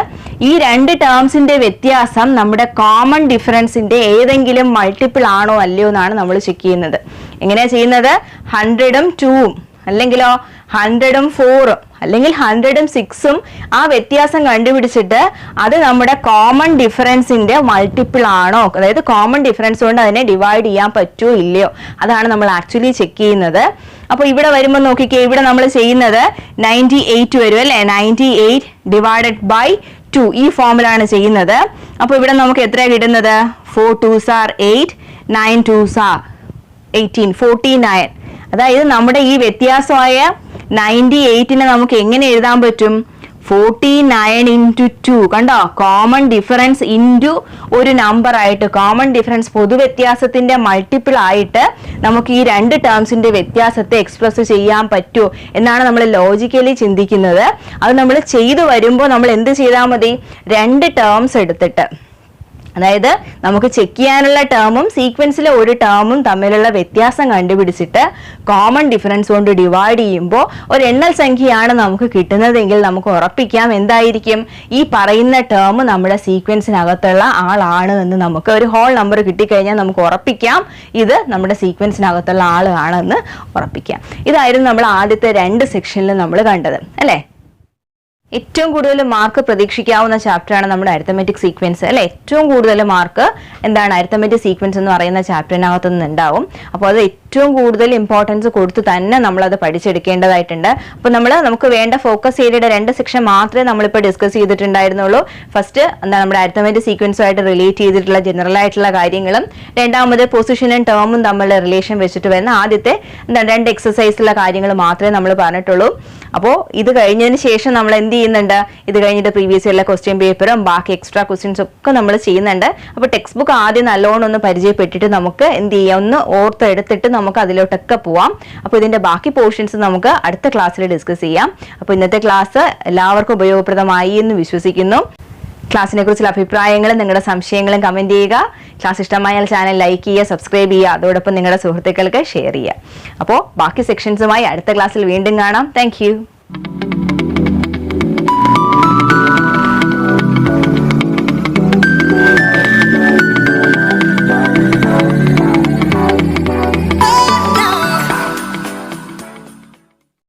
ഈ രണ്ട് ടേംസിന്റെ വ്യത്യാസം നമ്മുടെ കോമൺ ഡിഫറൻസിന്റെ ഏതെങ്കിലും മൾട്ടിപ്പിൾ ആണോ അല്ലയോ എന്നാണ് നമ്മൾ ചെക്ക് ചെയ്യുന്നത്. എങ്ങനെയാ ചെയ്യുന്നത്, 100ഉം 2ഉം അല്ലെങ്കിലോ 100ഉം 4ഉം അല്ലെങ്കിൽ 100ഉം 6ഉം ആ വ്യത്യാസം കണ്ടുപിടിച്ചിട്ട് അത് നമ്മുടെ കോമൺ ഡിഫറൻസിന്റെ മൾട്ടിപ്പിൾ ആണോ, അതായത് കോമൺ ഡിഫറൻസ് കൊണ്ട് അതിനെ ഡിവൈഡ് ചെയ്യാൻ പറ്റുമോ ഇല്ലയോ, അതാണ് നമ്മൾ ആക്ച്വലി ചെക്ക് ചെയ്യുന്നത്. അപ്പൊ ഇവിടെ വരുമ്പോൾ നോക്കിക്കേ, ഇവിടെ നമ്മൾ ചെയ്യുന്നത് 98 വരും അല്ലെ, 98 ഡിവൈഡഡ് ബൈ 2 ഈ ഫോമിലാണ് ചെയ്യുന്നത്. അപ്പൊ ഇവിടെ നമുക്ക് എത്രയാണ് കിട്ടുന്നത്, 4 2s are 8, 9 2s are 18, 49. അതായത് നമ്മുടെ ഈ വ്യത്യാസമായ 98നെ നമുക്ക് എങ്ങനെ എഴുതാൻ പറ്റും, 49 into 2. കണ്ടോ, കോമൺ ഡിഫറൻസ് ഇൻറ്റു ഒരു നമ്പർ ആയിട്ട്, കോമൺ ഡിഫറൻസ് പൊതുവ്യത്യാസത്തിന്റെ മൾട്ടിപ്പിൾ ആയിട്ട് നമുക്ക് ഈ രണ്ട് ടേംസിന്റെ വ്യത്യാസത്തെ എക്സ്പ്രസ് ചെയ്യാൻ പറ്റുമോ എന്നാണ് നമ്മൾ ലോജിക്കലി ചിന്തിക്കുന്നത്. അത് നമ്മൾ ചെയ്തു വരുമ്പോൾ നമ്മൾ എന്ത് ചെയ്താൽ മതി, രണ്ട് ടേംസ് എടുത്തിട്ട്, അതായത് നമുക്ക് ചെക്ക് ചെയ്യാനുള്ള ടേമും സീക്വൻസിലെ ഒരു ടേമും തമ്മിലുള്ള വ്യത്യാസം കണ്ടുപിടിച്ചിട്ട് കോമൺ ഡിഫറൻസ് കൊണ്ട് ഡിവൈഡ് ചെയ്യുമ്പോൾ ഒരു എണ്ണൽ സംഖ്യയാണ് നമുക്ക് കിട്ടുന്നതെങ്കിൽ നമുക്ക് ഉറപ്പിക്കാം എന്തായിരിക്കും, ഈ പറയുന്ന ടേം നമ്മുടെ സീക്വൻസിനകത്തുള്ള ആളാണ് എന്ന്. നമുക്ക് ഒരു ഹോൾ നമ്പർ കിട്ടിക്കഴിഞ്ഞാൽ നമുക്ക് ഉറപ്പിക്കാം ഇത് നമ്മുടെ സീക്വൻസിനകത്തുള്ള ആളാണെന്ന് ഉറപ്പിക്കാം. ഇതായിരുന്നു നമ്മൾ ആദ്യത്തെ രണ്ട് സെക്ഷനിൽ നമ്മൾ കണ്ടത് അല്ലേ. ഏറ്റവും കൂടുതൽ മാർക്ക് പ്രതീക്ഷിക്കാവുന്ന ചാപ്റ്ററാണ് നമ്മുടെ അരിത്തമെറ്റിക് സീക്വൻസ് അല്ലെ. ഏറ്റവും കൂടുതൽ മാർക്ക് എന്താണ്, അരിത്തമെറ്റിക് സീക്വൻസ് എന്ന് പറയുന്ന ചാപ്റ്ററിനകത്ത് നിന്ന് ഉണ്ടാവും. അപ്പോൾ അത് ഏറ്റവും കൂടുതൽ ഇമ്പോർട്ടൻസ് കൊടുത്ത് തന്നെ നമ്മളത് പഠിച്ചെടുക്കേണ്ടതായിട്ടുണ്ട്. അപ്പോൾ നമുക്ക് വേണ്ട ഫോക്കസ് ഏരിയയുടെ രണ്ട് സെക്ഷൻ മാത്രമേ നമ്മളിപ്പോൾ ഡിസ്കസ് ചെയ്തിട്ടുണ്ടായിരുന്നുള്ളൂ. ഫസ്റ്റ് എന്താണ്, നമ്മുടെ അരിത്തമെറ്റിക് സീക്വൻസുമായിട്ട് റിലേറ്റ് ചെയ്തിട്ടുള്ള ജനറൽ ആയിട്ടുള്ള കാര്യങ്ങളും, രണ്ടാമത് പൊസിഷനും ടേമും തമ്മിലുള്ള റിലേഷൻ വെച്ചിട്ട് വരുന്ന ആദ്യത്തെ രണ്ട് എക്സസൈസിലുള്ള കാര്യങ്ങൾ മാത്രമേ നമ്മൾ പറഞ്ഞിട്ടുള്ളൂ. അപ്പോൾ ഇത് കഴിഞ്ഞതിന് ശേഷം നമ്മൾ എന്ത് ചെയ്യുന്നുണ്ട്, ഇത് കഴിഞ്ഞിട്ട് പ്രീവിയസ് ഇയറിലെ ക്വസ്റ്റ്യൻ പേപ്പറും ബാക്കി എക്സ്ട്രാ ക്വസ്റ്റ്യൻസ് ഒക്കെ നമ്മൾ ചെയ്യുന്നുണ്ട്. അപ്പോൾ ടെക്സ്റ്റ് ബുക്ക് ആദ്യം നല്ലോണം ഒന്ന് പരിചയപ്പെട്ടിട്ട് നമുക്ക് എന്ത് ചെയ്യാം, ഒന്ന് ഓർത്തെടുത്തിട്ട് നമുക്ക് അതിലോട്ടൊക്കെ പോവാം. അപ്പോൾ ഇതിന്റെ ബാക്കി പോർഷൻസ് നമുക്ക് അടുത്ത ക്ലാസ്സിൽ ഡിസ്കസ് ചെയ്യാം. അപ്പോൾ ഇന്നത്തെ ക്ലാസ് എല്ലാവർക്കും ഉപയോഗപ്രദമായി എന്ന് വിശ്വസിക്കുന്നു. ക്ലാസ്സിനെ കുറിച്ചുള്ള അഭിപ്രായങ്ങളും നിങ്ങളുടെ സംശയങ്ങളും കമന്റ് ചെയ്യുക. ക്ലാസ് ഇഷ്ടമായാൽ ചാനൽ ലൈക്ക് ചെയ്യുക, സബ്സ്ക്രൈബ് ചെയ്യുക, അതോടൊപ്പം നിങ്ങളുടെ സുഹൃത്തുക്കൾക്ക് ഷെയർ ചെയ്യുക. അപ്പോൾ ബാക്കി സെക്ഷൻസുമായി അടുത്ത ക്ലാസ്സിൽ വീണ്ടും കാണാം. താങ്ക്